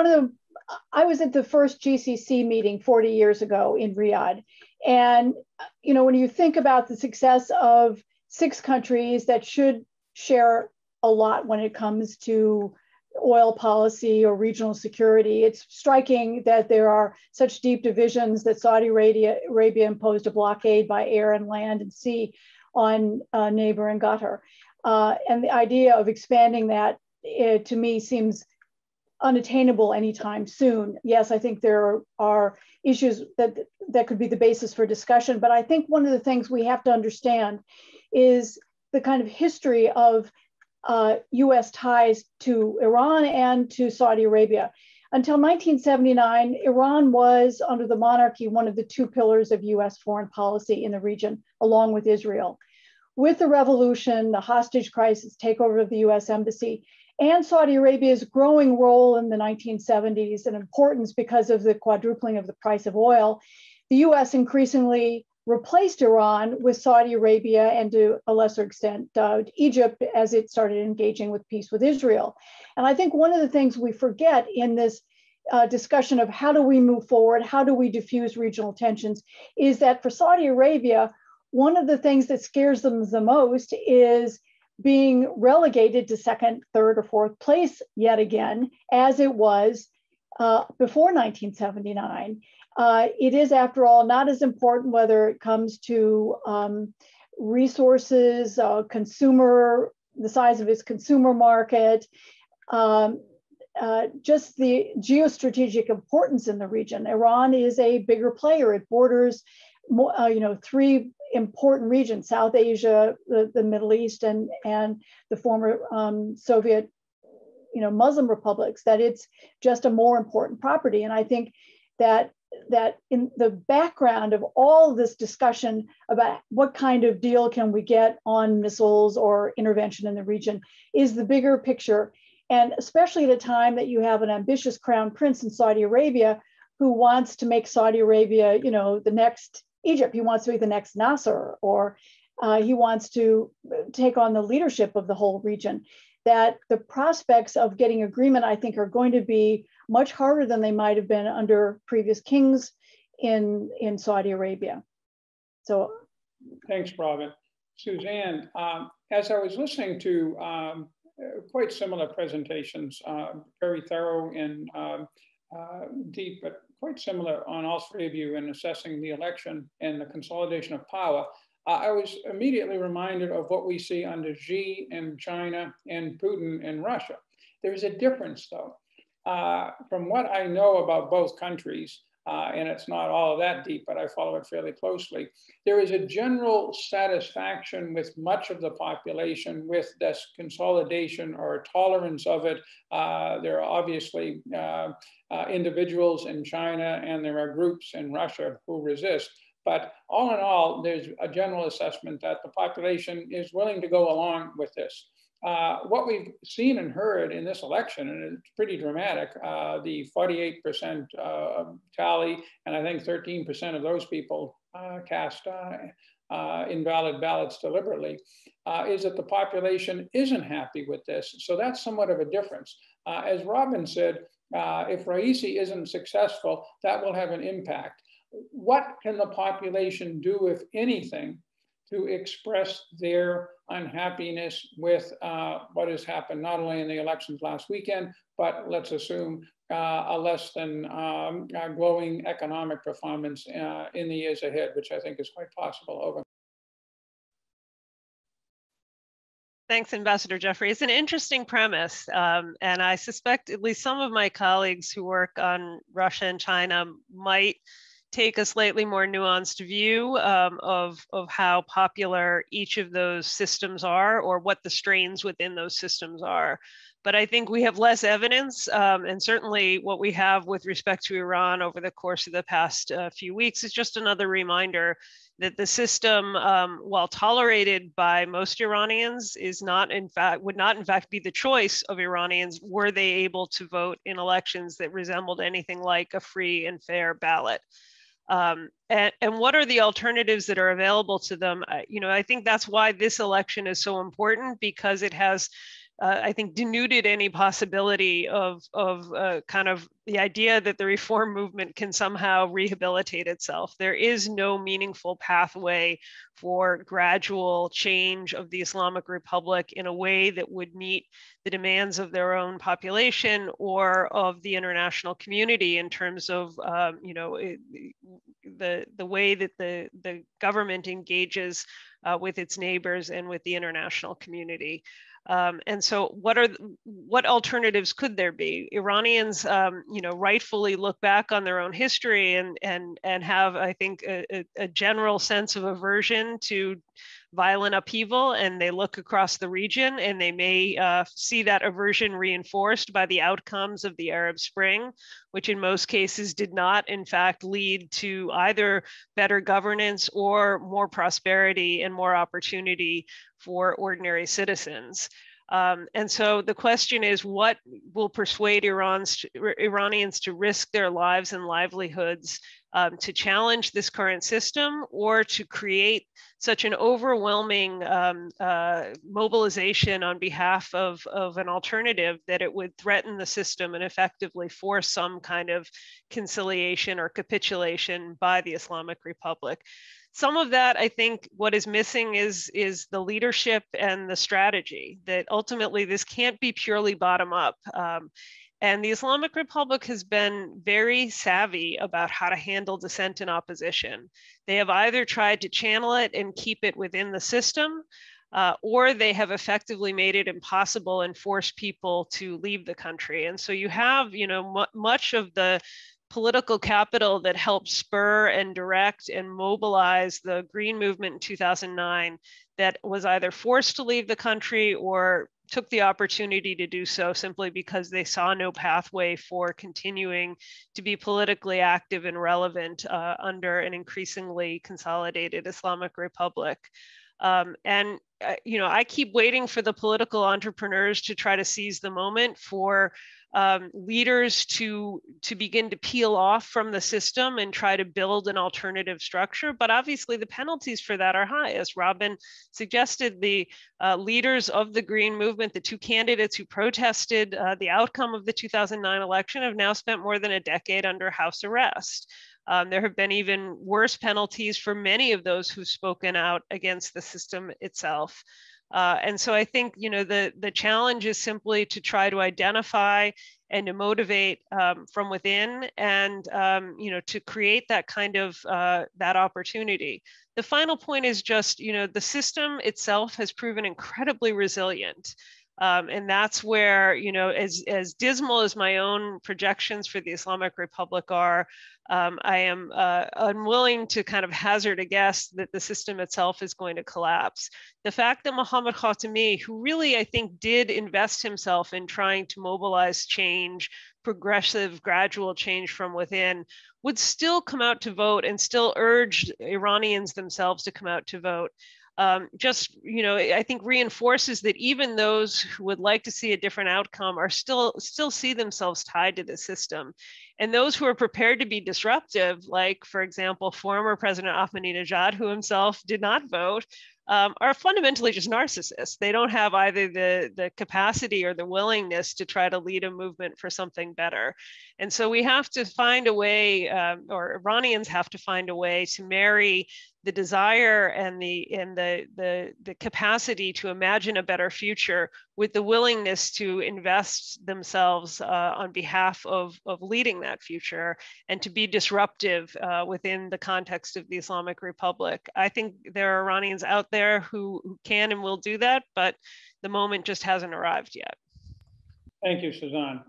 I was at the first GCC meeting 40 years ago in Riyadh. And, you know, when you think about the success of 6 countries that should share a lot when it comes to oil policy or regional security, it's striking that there are such deep divisions that Saudi Arabia imposed a blockade by air and land and sea on neighboring Qatar. And the idea of expanding that, to me, seems unattainable anytime soon. Yes, I think there are issues that could be the basis for discussion, but I think one of the things we have to understand is the kind of history of US ties to Iran and to Saudi Arabia. Until 1979, Iran was, under the monarchy, one of the 2 pillars of US foreign policy in the region, along with Israel. With the revolution, the hostage crisis, takeover of the US embassy, and Saudi Arabia's growing role in the 1970s and importance because of the quadrupling of the price of oil, the US increasingly replaced Iran with Saudi Arabia and, to a lesser extent, Egypt, as it started engaging with peace with Israel. And I think one of the things we forget in this discussion of how do we move forward, how do we diffuse regional tensions, is that for Saudi Arabia, one of the things that scares them the most is being relegated to 2nd, 3rd, or 4th place yet again, as it was before 1979. It is, after all, not as important whether it comes to resources, the size of its consumer market, just the geostrategic importance in the region. Iran is a bigger player. It borders, 3 important regions: South Asia, the Middle East, and the former Soviet, Muslim republics. That it's just a more important property. And I think that in the background of all of this discussion about what kind of deal can we get on missiles or intervention in the region is the bigger picture. And especially at a time that you have an ambitious crown prince in Saudi Arabia who wants to make Saudi Arabia, the next Egypt. He wants to be the next Nasser, or he wants to take on the leadership of the whole region. That the prospects of getting agreement, I think, are going to be much harder than they might have been under previous kings in Saudi Arabia. So, thanks, Robin. Suzanne, as I was listening to quite similar presentations, very thorough and deep, but quite similar on all 3 of you in assessing the election and the consolidation of power, I was immediately reminded of what we see under Xi in China and Putin in Russia. There's a difference, though. From what I know about both countries, and it's not all of that deep, but I follow it fairly closely, there is a general satisfaction with much of the population with this consolidation or tolerance of it. There are obviously individuals in China, and there are groups in Russia who resist. But all in all, there's a general assessment that the population is willing to go along with this. What we've seen and heard in this election, and it's pretty dramatic, the 48% tally, and I think 13% of those people cast invalid ballots deliberately, is that the population isn't happy with this. So that's somewhat of a difference. As Robin said, if Raisi isn't successful, that will have an impact. What can the population do, if anything, to express their unhappiness with what has happened, not only in the elections last weekend, but let's assume a less than glowing economic performance in the years ahead, which I think is quite possible. Over. Thanks, Ambassador Jeffrey. It's an interesting premise, and I suspect at least some of my colleagues who work on Russia and China might take a slightly more nuanced view of how popular each of those systems are, or what the strains within those systems are. But I think we have less evidence, and certainly what we have with respect to Iran over the course of the past few weeks is just another reminder that the system, while tolerated by most Iranians, is not in fact, would not in fact be the choice of Iranians were they able to vote in elections that resembled anything like a free and fair ballot. And what are the alternatives that are available to them? I think that's why this election is so important, because it has, I think, denuded any possibility of kind of the idea that the reform movement can somehow rehabilitate itself. There is no meaningful pathway for gradual change of the Islamic Republic in a way that would meet the demands of their own population or of the international community in terms of the way that the government engages with its neighbors and with the international community. And so what alternatives could there be? Iranians, rightfully look back on their own history and have, I think, a general sense of aversion to violent upheaval, and they look across the region and they may see that aversion reinforced by the outcomes of the Arab Spring, which in most cases did not, in fact, lead to either better governance or more prosperity and more opportunity for ordinary citizens. And so the question is, what will persuade Iranians to risk their lives and livelihoods to challenge this current system, or to create such an overwhelming mobilization on behalf of an alternative that it would threaten the system and effectively force some kind of conciliation or capitulation by the Islamic Republic? Some of that, I think, what is missing is the leadership and the strategy, that ultimately this can't be purely bottom up. And the Islamic Republic has been very savvy about how to handle dissent and opposition. They have either tried to channel it and keep it within the system, or they have effectively made it impossible and forced people to leave the country. And so you have, much of the political capital that helped spur and direct and mobilize the Green Movement in 2009 that was either forced to leave the country or took the opportunity to do so simply because they saw no pathway for continuing to be politically active and relevant under an increasingly consolidated Islamic Republic. I keep waiting for the political entrepreneurs to try to seize the moment, for leaders to begin to peel off from the system and try to build an alternative structure. But obviously the penalties for that are high. As Robin suggested, the leaders of the Green Movement, the two candidates who protested the outcome of the 2009 election, have now spent more than a decade under house arrest. There have been even worse penalties for many of those who've spoken out against the system itself. And so I think, the challenge is simply to try to identify and to motivate from within, and, to create that kind of that opportunity. The final point is just, the system itself has proven incredibly resilient. And that's where, as dismal as my own projections for the Islamic Republic are, I am unwilling to kind of hazard a guess that the system itself is going to collapse. The fact that Mohammad Khatami, who really, I think, did invest himself in trying to mobilize change, progressive, gradual change from within, would still come out to vote and still urge Iranians themselves to come out to vote, just, I think reinforces that even those who would like to see a different outcome are still see themselves tied to the system. And those who are prepared to be disruptive, like, for example, former President Ahmadinejad, who himself did not vote, are fundamentally just narcissists. They don't have either the capacity or the willingness to try to lead a movement for something better. And so we have to find a way, or Iranians have to find a way to marry the desire and the capacity to imagine a better future with the willingness to invest themselves on behalf of leading that future and to be disruptive within the context of the Islamic Republic. I think there are Iranians out there who can and will do that, but the moment just hasn't arrived yet. Thank you, Suzanne.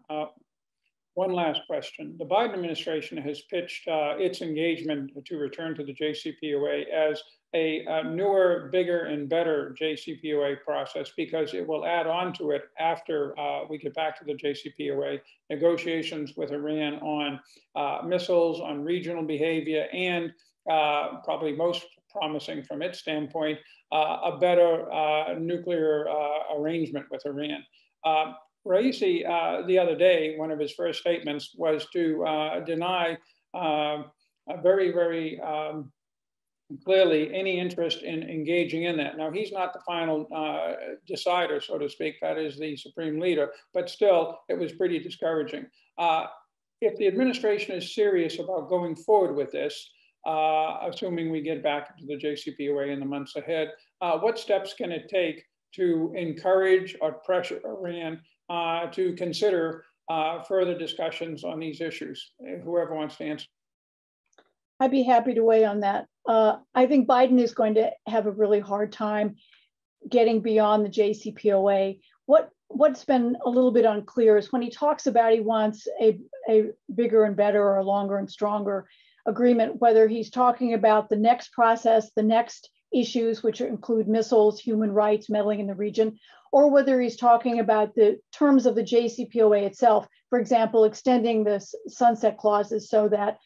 One last question. The Biden administration has pitched its engagement to return to the JCPOA as a newer, bigger, and better JCPOA process because it will add on to it after we get back to the JCPOA, negotiations with Iran on missiles, on regional behavior, and probably most promising from its standpoint, a better nuclear arrangement with Iran. Raisi, the other day, one of his first statements was to deny very, very clearly any interest in engaging in that. Now, he's not the final decider, so to speak. That is the supreme leader. But still, it was pretty discouraging. If the administration is serious about going forward with this, assuming we get back into the JCPOA in the months ahead, what steps can it take to encourage or pressure Iran to consider further discussions on these issues? Whoever wants to answer. I'd be happy to weigh on that. I think Biden is going to have a really hard time getting beyond the JCPOA. What's been a little bit unclear is when he talks about he wants a bigger and better or a longer and stronger agreement, whether he's talking about the next process, the next issues, which include missiles, human rights, meddling in the region, or whether he's talking about the terms of the JCPOA itself, for example, extending the sunset clauses so that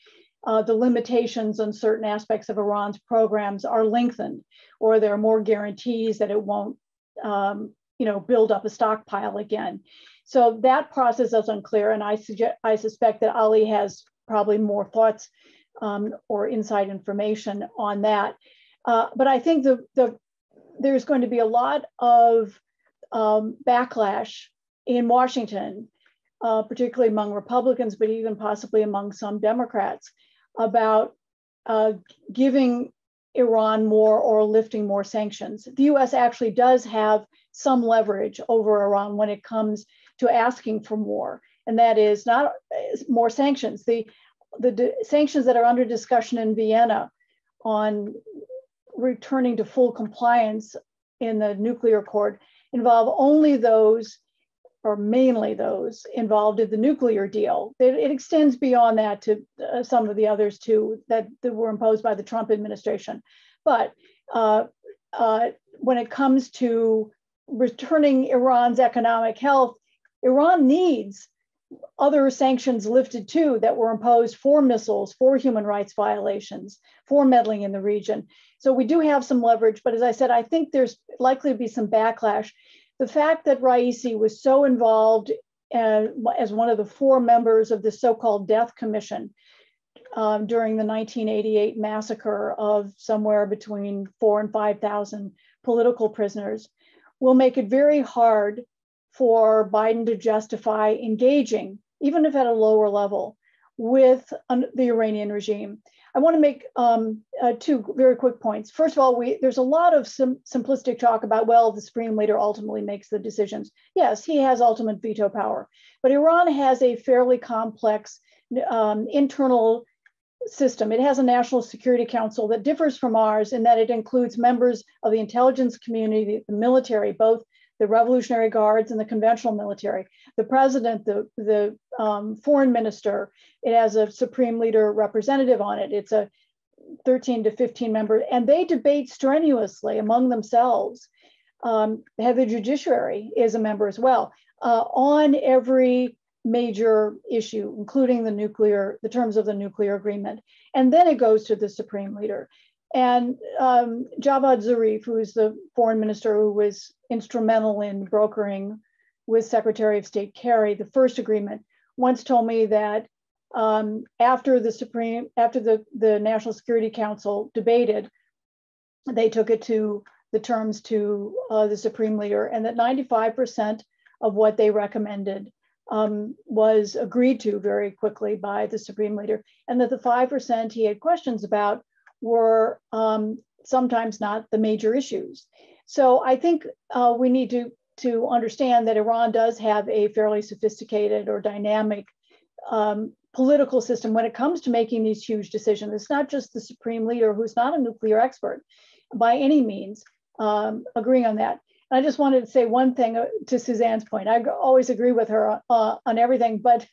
the limitations on certain aspects of Iran's programs are lengthened, or there are more guarantees that it won't build up a stockpile again. So that process is unclear, and I suspect that Ali has probably more thoughts or inside information on that. But I think there's going to be a lot of backlash in Washington, particularly among Republicans, but even possibly among some Democrats, about giving Iran more or lifting more sanctions. The US actually does have some leverage over Iran when it comes to asking for more, and that is not more sanctions. The sanctions that are under discussion in Vienna on returning to full compliance in the nuclear accord involve only those, or mainly those, involved in the nuclear deal. It extends beyond that to some of the others too that were imposed by the Trump administration. But when it comes to returning Iran's economic health, Iran needs other sanctions lifted too that were imposed for missiles, for human rights violations, for meddling in the region. So we do have some leverage, but as I said, I think there's likely to be some backlash. The fact that Raisi was so involved as one of the 4 members of the so-called Death Commission during the 1988 massacre of somewhere between 4,000 and 5,000 political prisoners will make it very hard for Biden to justify engaging, even if at a lower level, with the Iranian regime. I want to make 2 very quick points. First of all, there's a lot of simplistic talk about, well, the Supreme Leader ultimately makes the decisions. Yes, he has ultimate veto power, but Iran has a fairly complex internal system. It has a National Security Council that differs from ours in that it includes members of the intelligence community, the military, both the Revolutionary Guards and the conventional military, the president, the foreign minister. It has a supreme leader representative on it. It's a 13 to 15 member, and they debate strenuously among themselves. The head of the judiciary is a member as well on every major issue, including the terms of the nuclear agreement. And then it goes to the supreme leader. And Javad Zarif, who is the foreign minister who was instrumental in brokering with Secretary of State Kerry the first agreement, once told me that after the National Security Council debated, they took it to the terms to the Supreme Leader, and that 95% of what they recommended was agreed to very quickly by the Supreme Leader, and that the 5% he had questions about were sometimes not the major issues. So I think we need to understand that Iran does have a fairly sophisticated or dynamic political system when it comes to making these huge decisions. It's not just the Supreme Leader, who's not a nuclear expert by any means, agreeing on that. And I just wanted to say one thing to Suzanne's point. I always agree with her on everything, but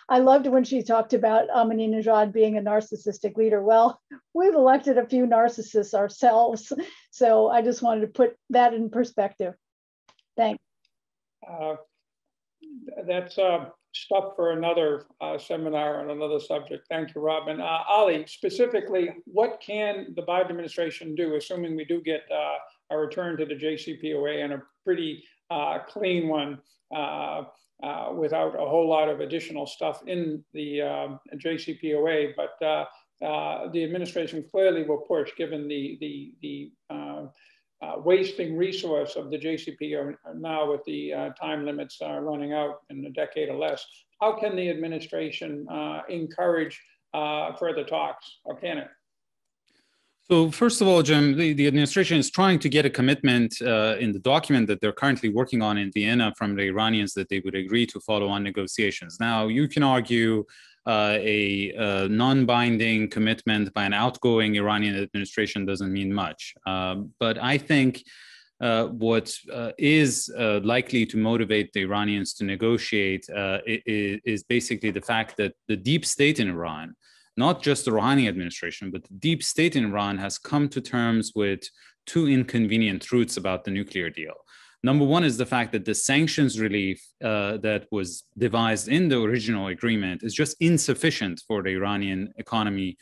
I loved when she talked about Ahmadinejad being a narcissistic leader. Well, we've elected a few narcissists ourselves. So I just wanted to put that in perspective. Thanks. That's stuff for another seminar on another subject. Thank you, Robin. Ali, specifically, what can the Biden administration do, assuming we do get a return to the JCPOA and a pretty clean one without a whole lot of additional stuff in the JCPOA, but the administration clearly will push, given the wasting resource of the JCPOA now with the time limits running out in a decade or less. How can the administration encourage further talks, or can it? So first of all, Jim, the administration is trying to get a commitment in the document that they're currently working on in Vienna from the Iranians that they would agree to follow on negotiations. Now, you can argue a non-binding commitment by an outgoing Iranian administration doesn't mean much. But I think what is likely to motivate the Iranians to negotiate is basically the fact that the deep state in Iran, not just the Rouhani administration, but the deep state in Iran has come to terms with two inconvenient truths about the nuclear deal. Number one is the fact that the sanctions relief that was devised in the original agreement is just insufficient for the Iranian economy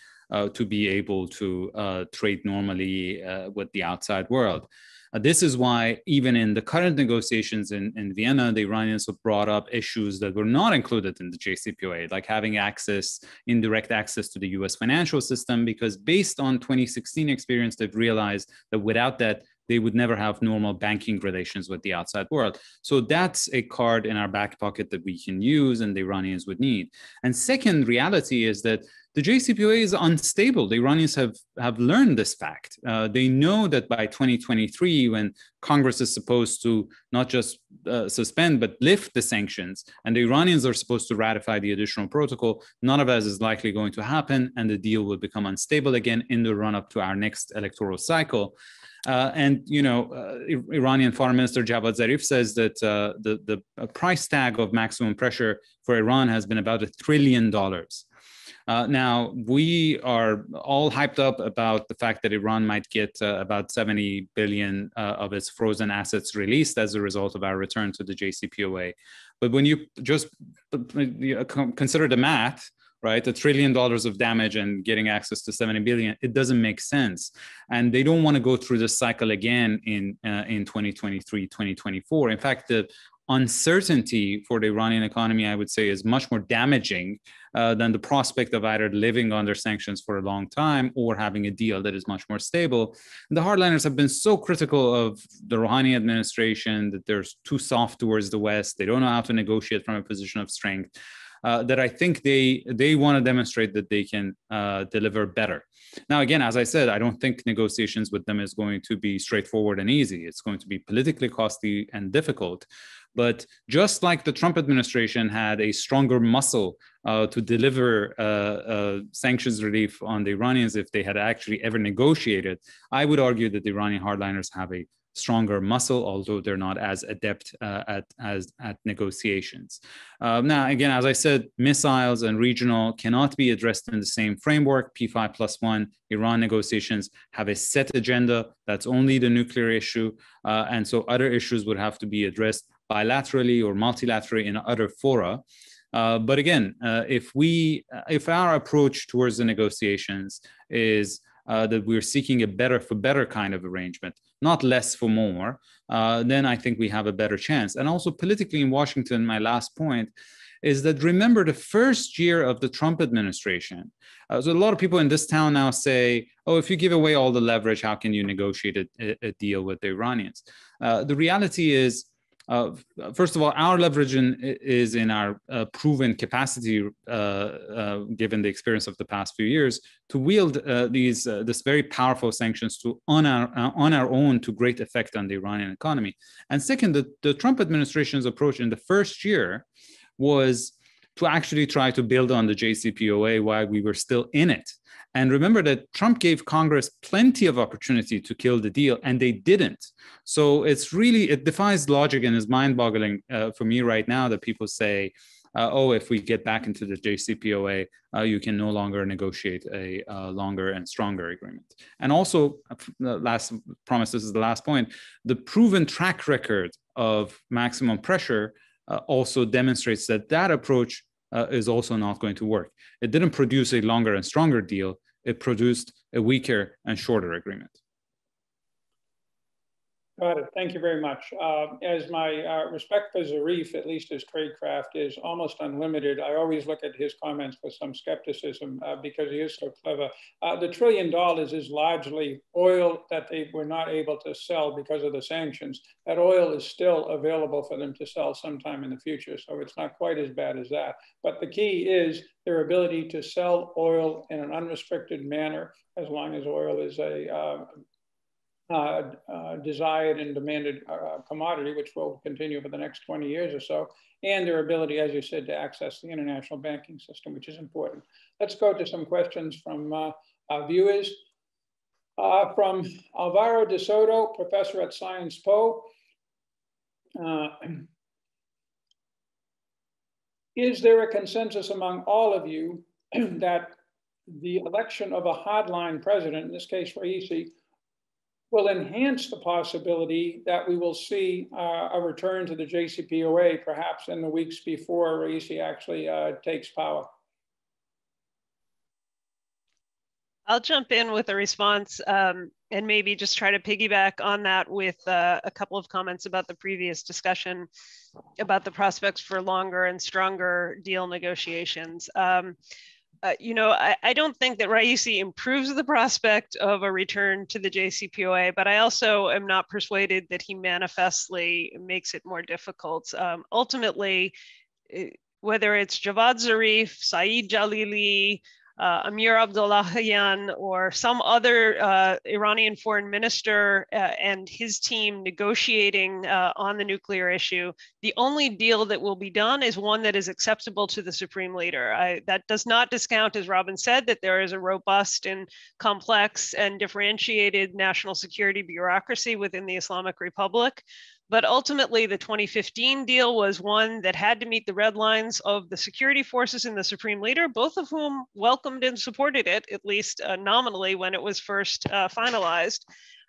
to be able to trade normally with the outside world. This is why even in the current negotiations in Vienna, the Iranians have brought up issues that were not included in the JCPOA, like having access, indirect access to the US financial system, because based on 2016 experience, they've realized that without that, they would never have normal banking relations with the outside world. So that's a card in our back pocket that we can use and the Iranians would need. And second reality is that the JCPOA is unstable. The Iranians have learned this fact. They know that by 2023, when Congress is supposed to not just suspend, but lift the sanctions, and the Iranians are supposed to ratify the additional protocol, none of that is likely going to happen, and the deal will become unstable again in the run-up to our next electoral cycle. Iranian Foreign Minister Javad Zarif says that the price tag of maximum pressure for Iran has been about $1 trillion. Now, we are all hyped up about the fact that Iran might get about 70 billion of its frozen assets released as a result of our return to the JCPOA. But when you just consider the math, right, $1 trillion of damage and getting access to 70 billion, it doesn't make sense. And they don't want to go through this cycle again in 2023, 2024. In fact, the uncertainty for the Iranian economy, I would say, is much more damaging than the prospect of either living under sanctions for a long time or having a deal that is much more stable. And the hardliners have been so critical of the Rouhani administration that they're too soft towards the West. They don't know how to negotiate from a position of strength. That I think they want to demonstrate that they can deliver better. Now, again, as I said, I don't think negotiations with them is going to be straightforward and easy. It's going to be politically costly and difficult. But just like the Trump administration had a stronger muscle to deliver sanctions relief on the Iranians if they had actually ever negotiated, I would argue that the Iranian hardliners have a stronger muscle, although they're not as adept at negotiations. Now, again, as I said, missiles and regional cannot be addressed in the same framework. P5+1 Iran negotiations have a set agenda. That's only the nuclear issue. And so other issues would have to be addressed bilaterally or multilaterally in other fora. But again, if our approach towards the negotiations is that we're seeking a better for better kind of arrangement, not less for more, then I think we have a better chance. And also politically in Washington, my last point is that remember the first year of the Trump administration. So a lot of people in this town now say, oh, if you give away all the leverage, how can you negotiate a deal with the Iranians? The reality is, first of all, our leverage is in our proven capacity, given the experience of the past few years, to wield this very powerful sanctions on our own to great effect on the Iranian economy. And second, the Trump administration's approach in the first year was to actually try to build on the JCPOA while we were still in it. And remember that Trump gave Congress plenty of opportunity to kill the deal, and they didn't. So it defies logic and is mind-boggling for me right now that people say, oh, if we get back into the JCPOA, you can no longer negotiate a longer and stronger agreement. And also, this is the last point, the proven track record of maximum pressure also demonstrates that approach is also not going to work. It didn't produce a longer and stronger deal. It produced a weaker and shorter agreement. Got it. Thank you very much. As my respect for Zarif, at least his tradecraft, is almost unlimited, I always look at his comments with some skepticism because he is so clever. The $1 trillion is largely oil that they were not able to sell because of the sanctions. That oil is still available for them to sell sometime in the future, so it's not quite as bad as that. But the key is their ability to sell oil in an unrestricted manner, as long as oil is a desired and demanded commodity, which will continue for the next 20 years or so, and their ability, as you said, to access the international banking system, which is important. Let's go to some questions from our viewers. From Alvaro de Soto, professor at Sciences Po. Is there a consensus among all of you that the election of a hardline president, in this case Raisi, will enhance the possibility that we will see a return to the JCPOA perhaps in the weeks before Raisi actually takes power? I'll jump in with a response and maybe just try to piggyback on that with a couple of comments about the previous discussion about the prospects for longer and stronger deal negotiations. I don't think that Raisi improves the prospect of a return to the JCPOA, but I also am not persuaded that he manifestly makes it more difficult. Ultimately, whether it's Javad Zarif, Saeed Jalili, Amir Abdullahian, or some other Iranian foreign minister and his team negotiating on the nuclear issue, the only deal that will be done is one that is acceptable to the supreme leader. That does not discount, as Robin said, that there is a robust and complex and differentiated national security bureaucracy within the Islamic Republic. But ultimately, the 2015 deal was one that had to meet the red lines of the security forces and the supreme leader, both of whom welcomed and supported it, at least nominally, when it was first finalized.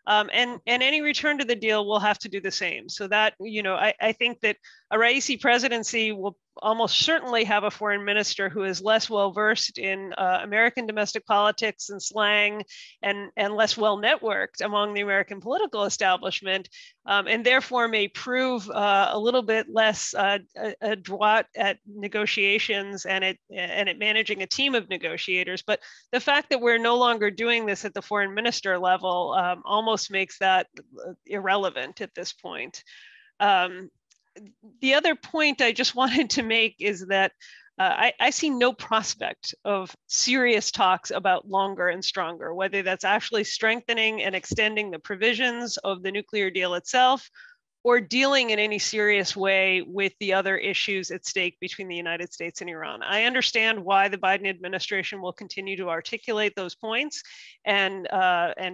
And any return to the deal will have to do the same. So that, I think that a Raisi presidency will almost certainly have a foreign minister who is less well-versed in American domestic politics and slang and less well-networked among the American political establishment, and therefore may prove a little bit less adroit at negotiations and at managing a team of negotiators. But the fact that we're no longer doing this at the foreign minister level almost makes that irrelevant at this point. The other point I just wanted to make is that I see no prospect of serious talks about longer and stronger, whether that's actually strengthening and extending the provisions of the nuclear deal itself, or dealing in any serious way with the other issues at stake between the United States and Iran. I understand why the Biden administration will continue to articulate those points and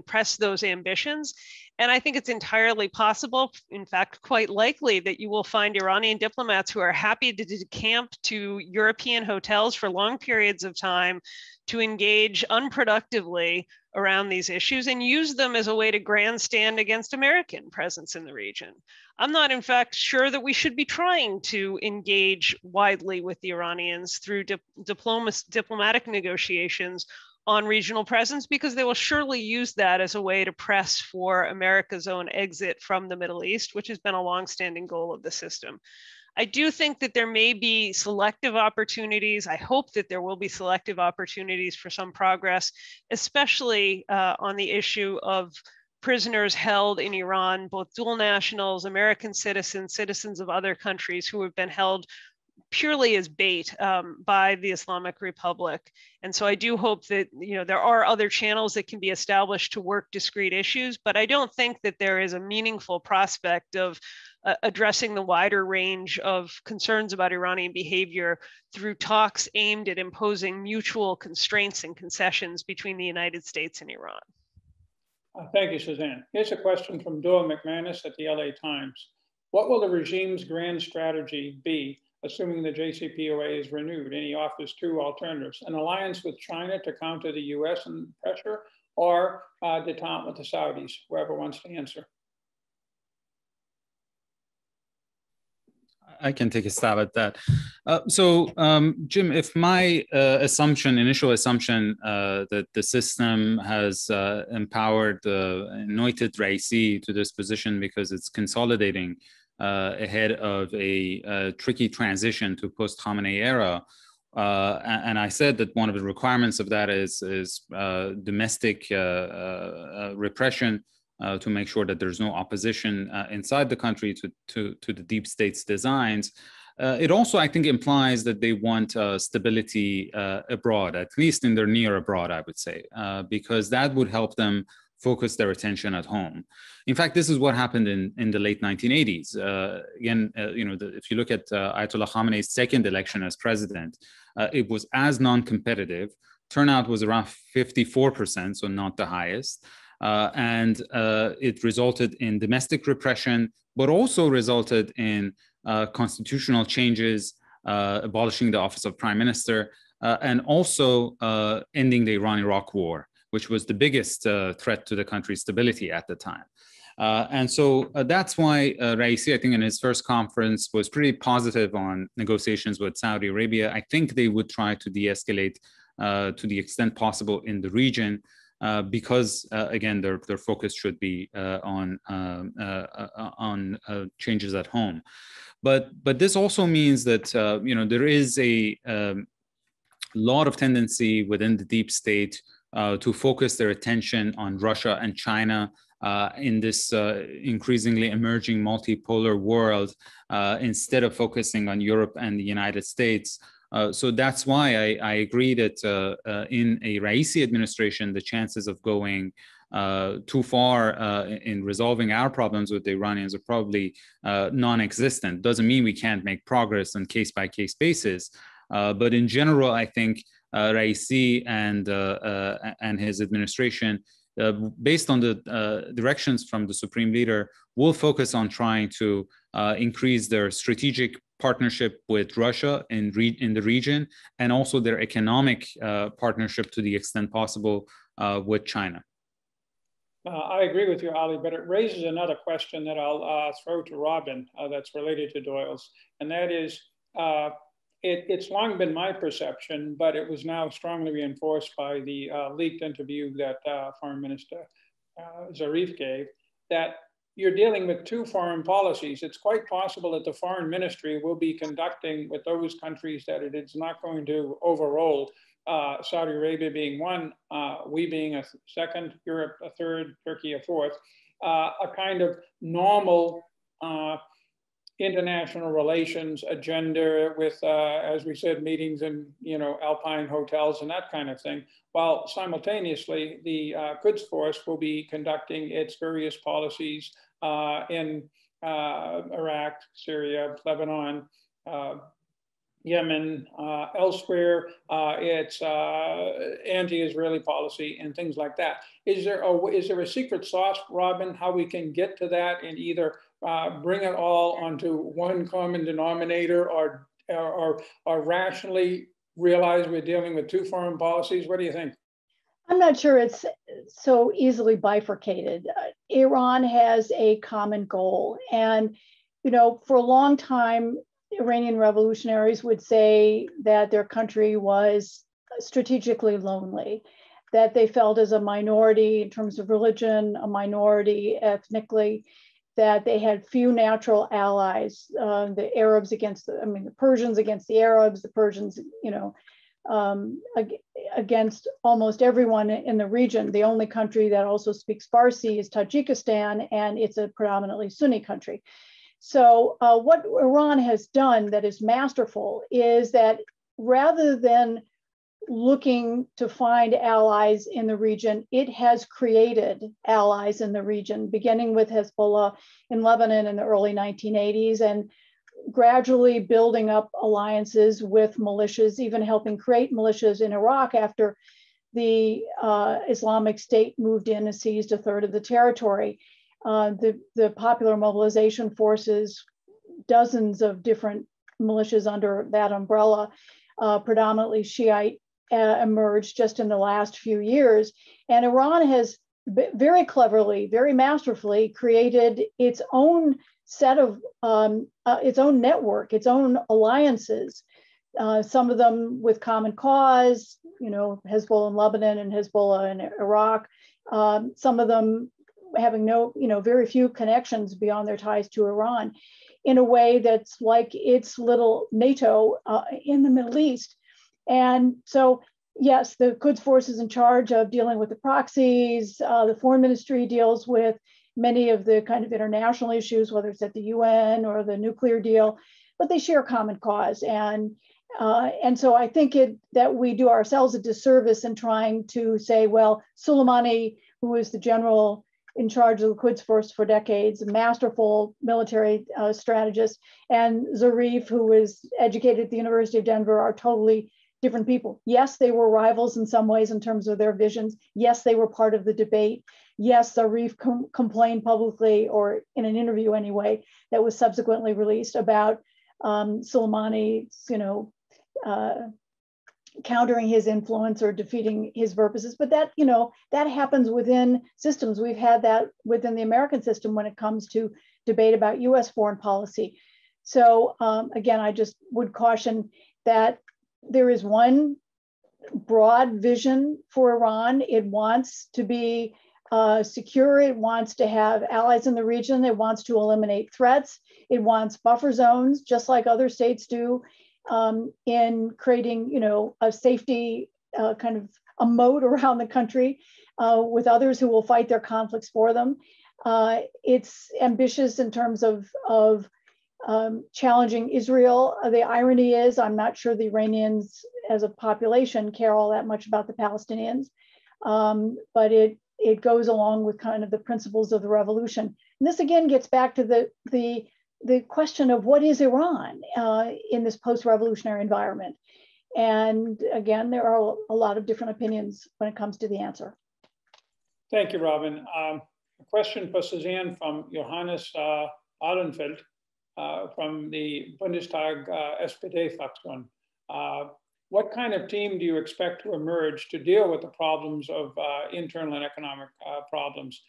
press those ambitions. And I think it's entirely possible, in fact, quite likely, that you will find Iranian diplomats who are happy to decamp to European hotels for long periods of time to engage unproductively around these issues and use them as a way to grandstand against American presence in the region. I'm not, in fact, sure that we should be trying to engage widely with the Iranians through diplomatic negotiations on regional presence, because they will surely use that as a way to press for America's own exit from the Middle East, which has been a longstanding goal of the system. I do think that there may be selective opportunities. I hope that there will be selective opportunities for some progress, especially on the issue of prisoners held in Iran, both dual nationals, American citizens, citizens of other countries who have been held purely as bait by the Islamic Republic. And so I do hope that, you know, there are other channels that can be established to work discrete issues, but I don't think that there is a meaningful prospect of addressing the wider range of concerns about Iranian behavior through talks aimed at imposing mutual constraints and concessions between the United States and Iran. Thank you, Suzanne. Here's a question from Doyle McManus at the LA Times. What will the regime's grand strategy be, assuming the JCPOA is renewed? And he offers two alternatives: an alliance with China to counter the US and pressure, or detente with the Saudis, whoever wants to answer. I can take a stab at that. Jim, if my initial assumption that the system has empowered anointed Raisi to this position because it's consolidating ahead of a tricky transition to post-Khamenei era, and I said that one of the requirements of that is domestic repression, to make sure that there's no opposition inside the country to the deep state's designs. It also, I think, implies that they want stability abroad, at least in their near abroad, I would say, because that would help them focus their attention at home. In fact, this is what happened in the late 1980s. If you look at Ayatollah Khamenei's second election as president, it was as non-competitive. Turnout was around 54%, so not the highest. And it resulted in domestic repression, but also resulted in constitutional changes, abolishing the office of prime minister, and also ending the Iran-Iraq war, which was the biggest threat to the country's stability at the time. And so that's why Raisi, I think in his first conference, was pretty positive on negotiations with Saudi Arabia. I think they would try to de-escalate to the extent possible in the region, because again, their focus should be on changes at home. But this also means that there is a lot of tendency within the deep state to focus their attention on Russia and China in this increasingly emerging multipolar world, instead of focusing on Europe and the United States. So that's why I agree that in a Raisi administration, the chances of going too far in resolving our problems with the Iranians are probably non-existent. Doesn't mean we can't make progress on case-by-case basis, but in general, I think Raisi and his administration, based on the directions from the Supreme Leader, will focus on trying to increase their strategic partnership with Russia in the region, and also their economic partnership to the extent possible with China. I agree with you, Ali, but it raises another question that I'll throw to Robin that's related to Doyle's, and that is, it's long been my perception, but it was now strongly reinforced by the leaked interview that Foreign Minister Zarif gave, that you're dealing with two foreign policies. It's quite possible that the foreign ministry will be conducting with those countries that it is not going to overrule, Saudi Arabia being one, we being a second, Europe a third, Turkey a fourth, a kind of normal international relations agenda with, as we said, meetings in Alpine hotels and that kind of thing, while simultaneously the Quds Force will be conducting its various policies in Iraq, Syria, Lebanon, Yemen, elsewhere. It's anti-Israeli policy and things like that. Is there a secret sauce, Robin, how we can get to that and either bring it all onto one common denominator, or rationally realize we're dealing with two foreign policies? What do you think? I'm not sure it's so easily bifurcated. Iran has a common goal. And, for a long time, Iranian revolutionaries would say that their country was strategically lonely. that they felt as a minority in terms of religion, a minority ethnically, that they had few natural allies. The Arabs against the Persians against the Arabs, the Persians, against almost everyone in the region. The only country that also speaks Farsi is Tajikistan, and it's a predominantly Sunni country. So what Iran has done that is masterful is that rather than looking to find allies in the region, it has created allies in the region, beginning with Hezbollah in Lebanon in the early 1980s and gradually building up alliances with militias, even helping create militias in Iraq after the Islamic State moved in and seized a third of the territory. The Popular Mobilization Forces, dozens of different militias under that umbrella, predominantly Shiite, emerged just in the last few years. And Iran has very cleverly, very masterfully created its own set of, its own network, its own alliances, some of them with common cause, Hezbollah in Lebanon and Hezbollah in Iraq, some of them having very few connections beyond their ties to Iran, in a way that's like its little NATO in the Middle East. And so, yes, the Quds Force is in charge of dealing with the proxies. The foreign ministry deals with many of the kind of international issues, whether it's at the UN or the nuclear deal, but they share common cause. And so I think that we do ourselves a disservice in trying to say, well, Soleimani, who is the general in charge of the Quds Force for decades, a masterful military strategist, and Zarif, who was educated at the University of Denver, are totally different people. Yes, they were rivals in some ways in terms of their visions. Yes, they were part of the debate. Yes, Zarif complained publicly, or in an interview anyway, that was subsequently released about Soleimani's, countering his influence or defeating his purposes. But that, that happens within systems. We've had that within the American system when it comes to debate about US foreign policy. So again, I just would caution that there is one broad vision for Iran. It wants to be secure. It wants to have allies in the region. It wants to eliminate threats. It wants buffer zones, just like other states do, in creating, a safety kind of a moat around the country with others who will fight their conflicts for them. It's ambitious in terms of challenging Israel. The irony is, I'm not sure the Iranians as a population care all that much about the Palestinians, but it goes along with kind of the principles of the revolution. And this again gets back to the question of what is Iran in this post-revolutionary environment. And again, there are a lot of different opinions when it comes to the answer. Thank you, Robin. A question for Suzanne from Johannes Ahlenfeld from the Bundestag SPD-Fraktion. What kind of team do you expect to emerge to deal with the problems of internal and economic problems?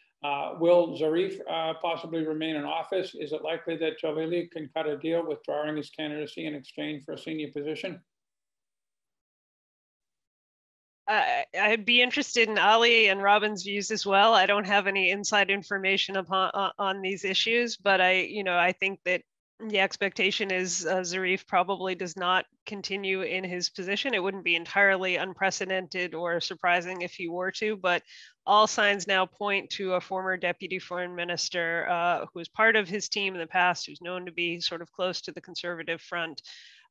Will Zarif possibly remain in office? Is it likely that Jalili can cut a deal withdrawing his candidacy in exchange for a senior position? I'd be interested in Ali and Robin's views as well. I don't have any inside information on these issues, but I think that the expectation is Zarif probably does not continue in his position. It wouldn't be entirely unprecedented or surprising if he were to, but all signs now point to a former deputy foreign minister who was part of his team in the past, who's known to be sort of close to the conservative front,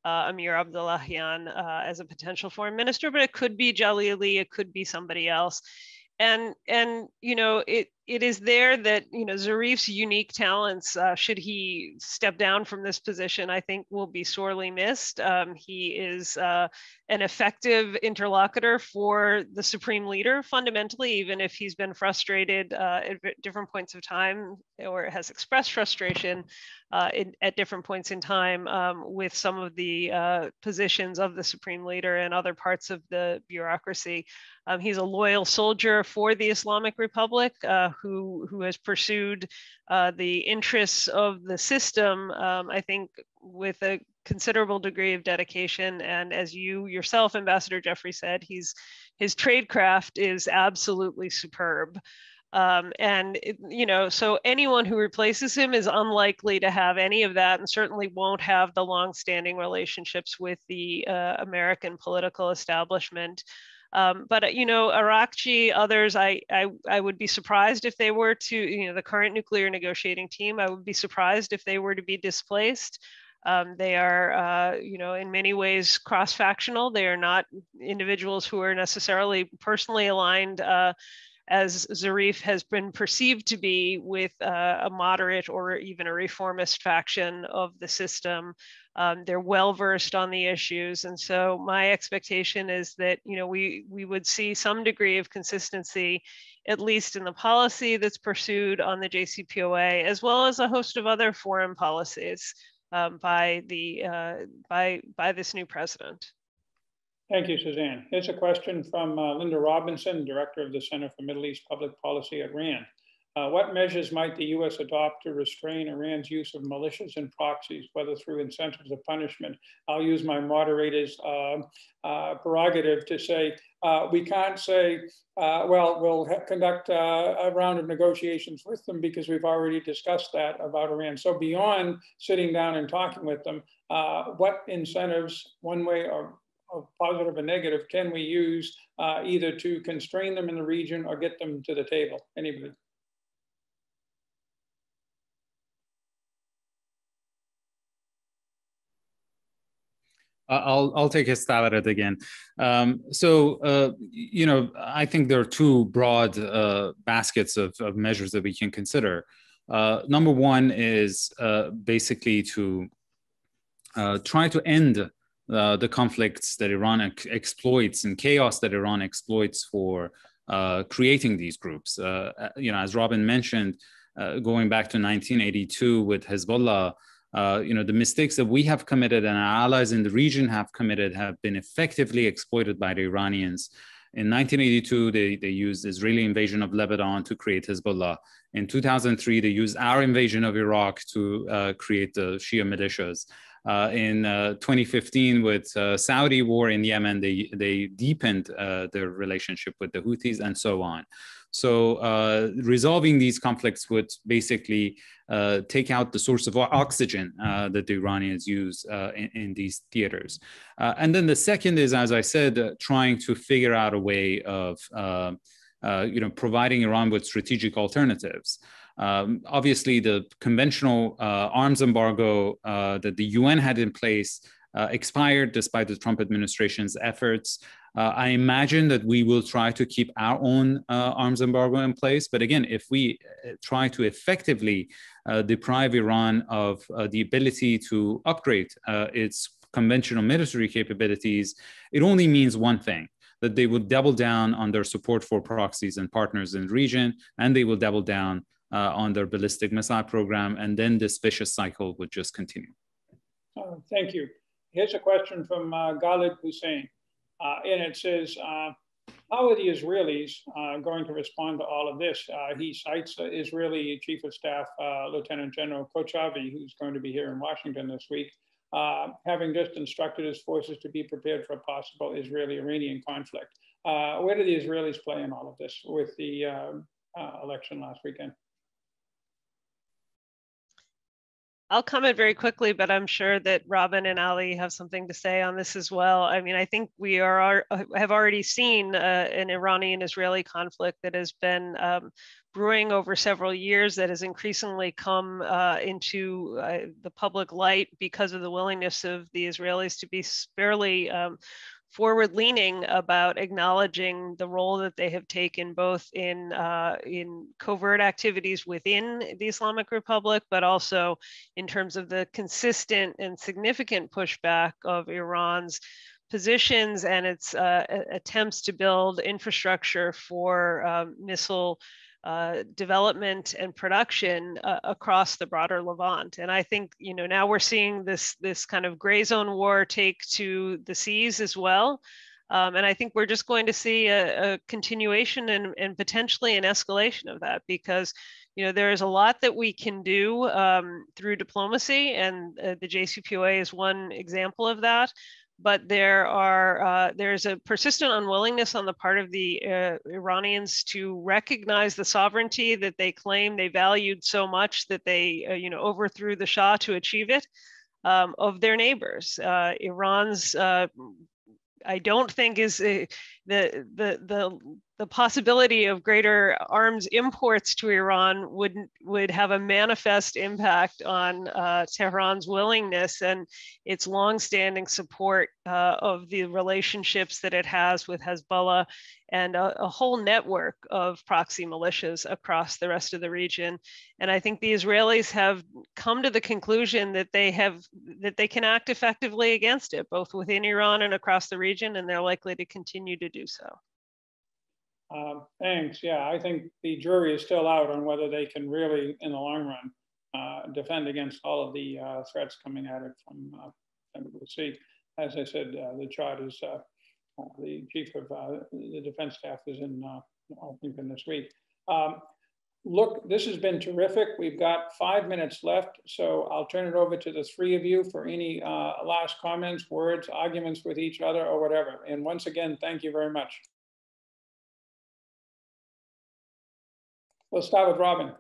Amir Abdullahian, as a potential foreign minister, but it could be Jalili, it could be somebody else. And it is there that, Zarif's unique talents, should he step down from this position, I think will be sorely missed. He is an effective interlocutor for the supreme leader, fundamentally, even if he's been frustrated at different points of time or has expressed frustration at different points in time with some of the positions of the supreme leader and other parts of the bureaucracy. He's a loyal soldier for the Islamic Republic who has pursued the interests of the system, I think, with a considerable degree of dedication. And as you yourself, Ambassador Jeffrey, said, his tradecraft is absolutely superb. So anyone who replaces him is unlikely to have any of that, and certainly won't have the long-standing relationships with the American political establishment. But Arakchi, others, I would be surprised if they were to, the current nuclear negotiating team, I would be surprised if they were to be displaced. They are, in many ways cross-factional. They are not individuals who are necessarily personally aligned, as Zarif has been perceived to be, with a moderate or even a reformist faction of the system. They're well-versed on the issues. And so my expectation is that, we would see some degree of consistency, at least in the policy that's pursued on the JCPOA, as well as a host of other foreign policies by this new president. Thank you, Suzanne. Here's a question from Linda Robinson, Director of the Center for Middle East Public Policy at RAND. What measures might the US adopt to restrain Iran's use of militias and proxies, whether through incentives or punishment? I'll use my moderator's prerogative to say, we can't say, well, we'll conduct a round of negotiations with them because we've already discussed that about Iran. So beyond sitting down and talking with them, what incentives, one way or positive or negative, can we use either to constrain them in the region or get them to the table? Anybody? I'll take a stab at it again. I think there are two broad baskets of measures that we can consider. Number one is basically to try to end the conflicts that Iran exploits and chaos that Iran exploits for creating these groups. As Robin mentioned, going back to 1982 with Hezbollah, the mistakes that we have committed and our allies in the region have committed have been effectively exploited by the Iranians. In 1982, they used Israeli invasion of Lebanon to create Hezbollah. In 2003, they used our invasion of Iraq to create the Shia militias. In 2015, with Saudi war in Yemen, they deepened their relationship with the Houthis and so on. So resolving these conflicts would basically take out the source of oxygen that the Iranians use in these theaters. And then the second is, as I said, trying to figure out a way of providing Iran with strategic alternatives. Obviously, the conventional arms embargo that the UN had in place expired despite the Trump administration's efforts. I imagine that we will try to keep our own arms embargo in place. But again, if we try to effectively deprive Iran of the ability to upgrade its conventional military capabilities, it only means one thing: that they will double down on their support for proxies and partners in the region, and they will double down on their ballistic missile program, and then this vicious cycle would just continue. Thank you. Here's a question from Ghalid Hussein. And it says, how are the Israelis going to respond to all of this? He cites Israeli Chief of Staff, Lieutenant General Kochavi, who's going to be here in Washington this week, having just instructed his forces to be prepared for a possible Israeli-Iranian conflict. Where do the Israelis play in all of this with the election last weekend? I'll comment very quickly, but I'm sure that Robin and Ali have something to say on this as well. I mean, I think we have already seen an Iranian-Israeli conflict that has been brewing over several years, that has increasingly come into the public light because of the willingness of the Israelis to be fairly forward-leaning about acknowledging the role that they have taken both in covert activities within the Islamic Republic, but also in terms of the consistent and significant pushback of Iran's positions and its attempts to build infrastructure for missile development and production across the broader Levant. And I think, now we're seeing this kind of gray zone war take to the seas as well. And I think we're just going to see a continuation and potentially an escalation of that, because there is a lot that we can do through diplomacy, and the JCPOA is one example of that. But there's a persistent unwillingness on the part of the Iranians to recognize the sovereignty that they claim they valued so much that they overthrew the Shah to achieve it, of their neighbors. Iran's I don't think is the possibility of greater arms imports to Iran would have a manifest impact on Tehran's willingness and its longstanding support of the relationships that it has with Hezbollah and a whole network of proxy militias across the rest of the region. And I think the Israelis have come to the conclusion that they can act effectively against it, both within Iran and across the region, and they're likely to continue to do so. Thanks. Yeah, I think the jury is still out on whether they can really, in the long run, defend against all of the threats coming at it from we'll see. As I said, the chart is the chief of the defense staff is in Washington this week. Look, this has been terrific. We've got 5 minutes left, so I'll turn it over to the three of you for any last comments, words, arguments with each other, or whatever. And once again, thank you very much. We'll start with Robin.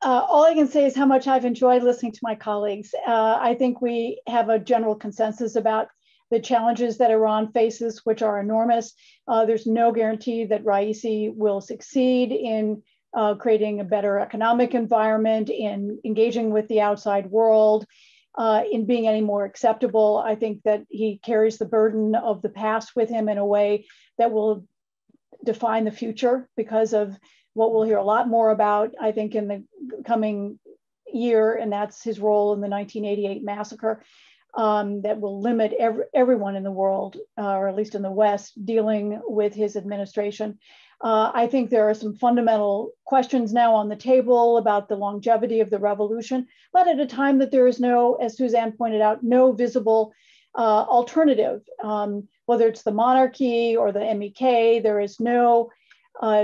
All I can say is how much I've enjoyed listening to my colleagues. I think we have a general consensus about the challenges that Iran faces, which are enormous. There's no guarantee that Raisi will succeed in creating a better economic environment, in engaging with the outside world, in being any more acceptable. I think that he carries the burden of the past with him in a way that will define the future, because of what we'll hear a lot more about, I think, in the coming year, and that's his role in the 1988 massacre. That will limit everyone in the world, or at least in the West, dealing with his administration. I think there are some fundamental questions now on the table about the longevity of the revolution, but at a time that there is no, as Suzanne pointed out, no visible alternative. Whether it's the monarchy or the MEK, there is no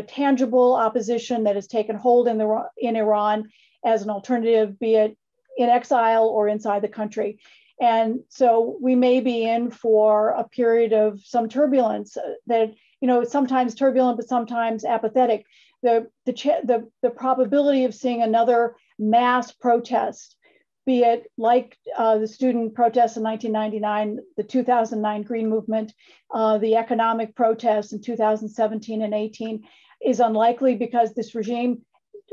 tangible opposition that has taken hold in Iran as an alternative, be it in exile or inside the country. And so we may be in for a period of some turbulence that, sometimes turbulent, but sometimes apathetic. The probability of seeing another mass protest, be it like the student protests in 1999, the 2009 Green Movement, the economic protests in 2017 and 18, is unlikely, because this regime,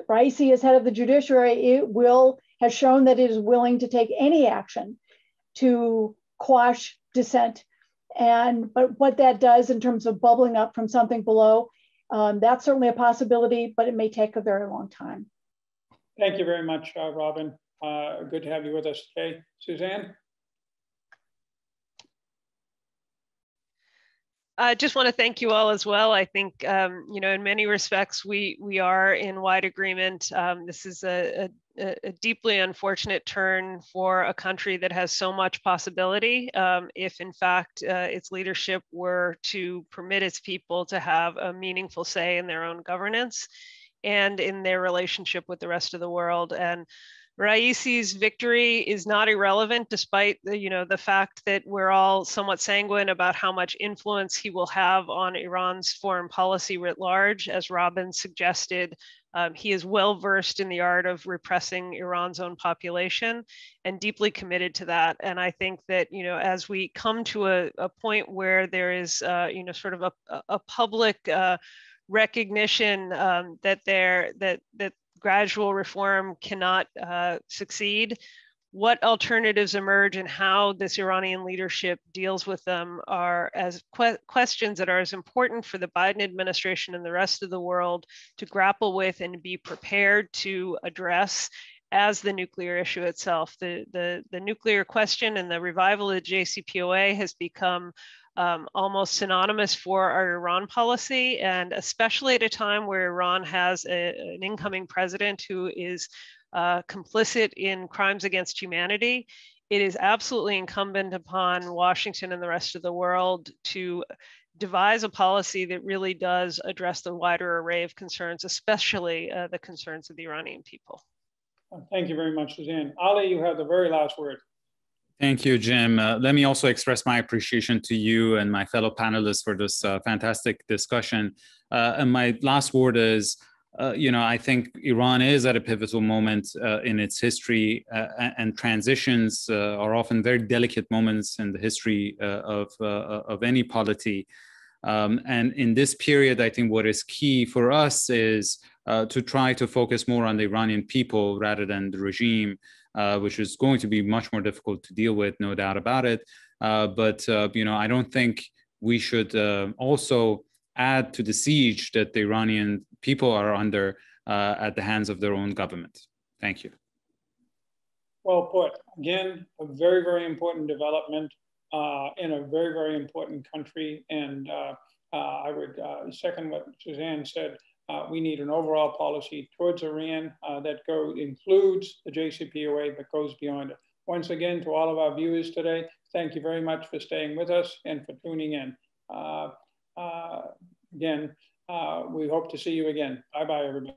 Raisi as head of the judiciary, has shown that it is willing to take any action to quash dissent. But what that does in terms of bubbling up from something below, that's certainly a possibility, but it may take a very long time. Thank you very much, Robin. Good to have you with us today. Suzanne? I just want to thank you all as well. I think, in many respects, we are in wide agreement. This is a deeply unfortunate turn for a country that has so much possibility, if in fact its leadership were to permit its people to have a meaningful say in their own governance and in their relationship with the rest of the world. And Raisi's victory is not irrelevant, despite the fact that we're all somewhat sanguine about how much influence he will have on Iran's foreign policy writ large. As Robin suggested, he is well versed in the art of repressing Iran's own population and deeply committed to that. And I think that as we come to a point where there is sort of a public recognition that gradual reform cannot succeed, what alternatives emerge and how this Iranian leadership deals with them are as questions that are as important for the Biden administration and the rest of the world to grapple with and be prepared to address as the nuclear issue itself. The nuclear question and the revival of the JCPOA has become almost synonymous for our Iran policy, and especially at a time where Iran has an incoming president who is complicit in crimes against humanity. It is absolutely incumbent upon Washington and the rest of the world to devise a policy that really does address the wider array of concerns, especially the concerns of the Iranian people. Thank you very much, Suzanne. Ali, you have the very last word. Thank you, Jim. Let me also express my appreciation to you and my fellow panelists for this fantastic discussion. And my last word is, I think Iran is at a pivotal moment in its history, and transitions are often very delicate moments in the history of any polity. And in this period, I think what is key for us is to try to focus more on the Iranian people rather than the regime, which is going to be much more difficult to deal with, no doubt about it. But I don't think we should also add to the siege that the Iranian people are under at the hands of their own government. Thank you. Well put. Again, a very, very important development in a very, very important country. And I would second what Suzanne said. We need an overall policy towards Iran that includes the JCPOA, but goes beyond it. Once again, to all of our viewers today, thank you very much for staying with us and for tuning in. Again, we hope to see you again. Bye-bye, everybody.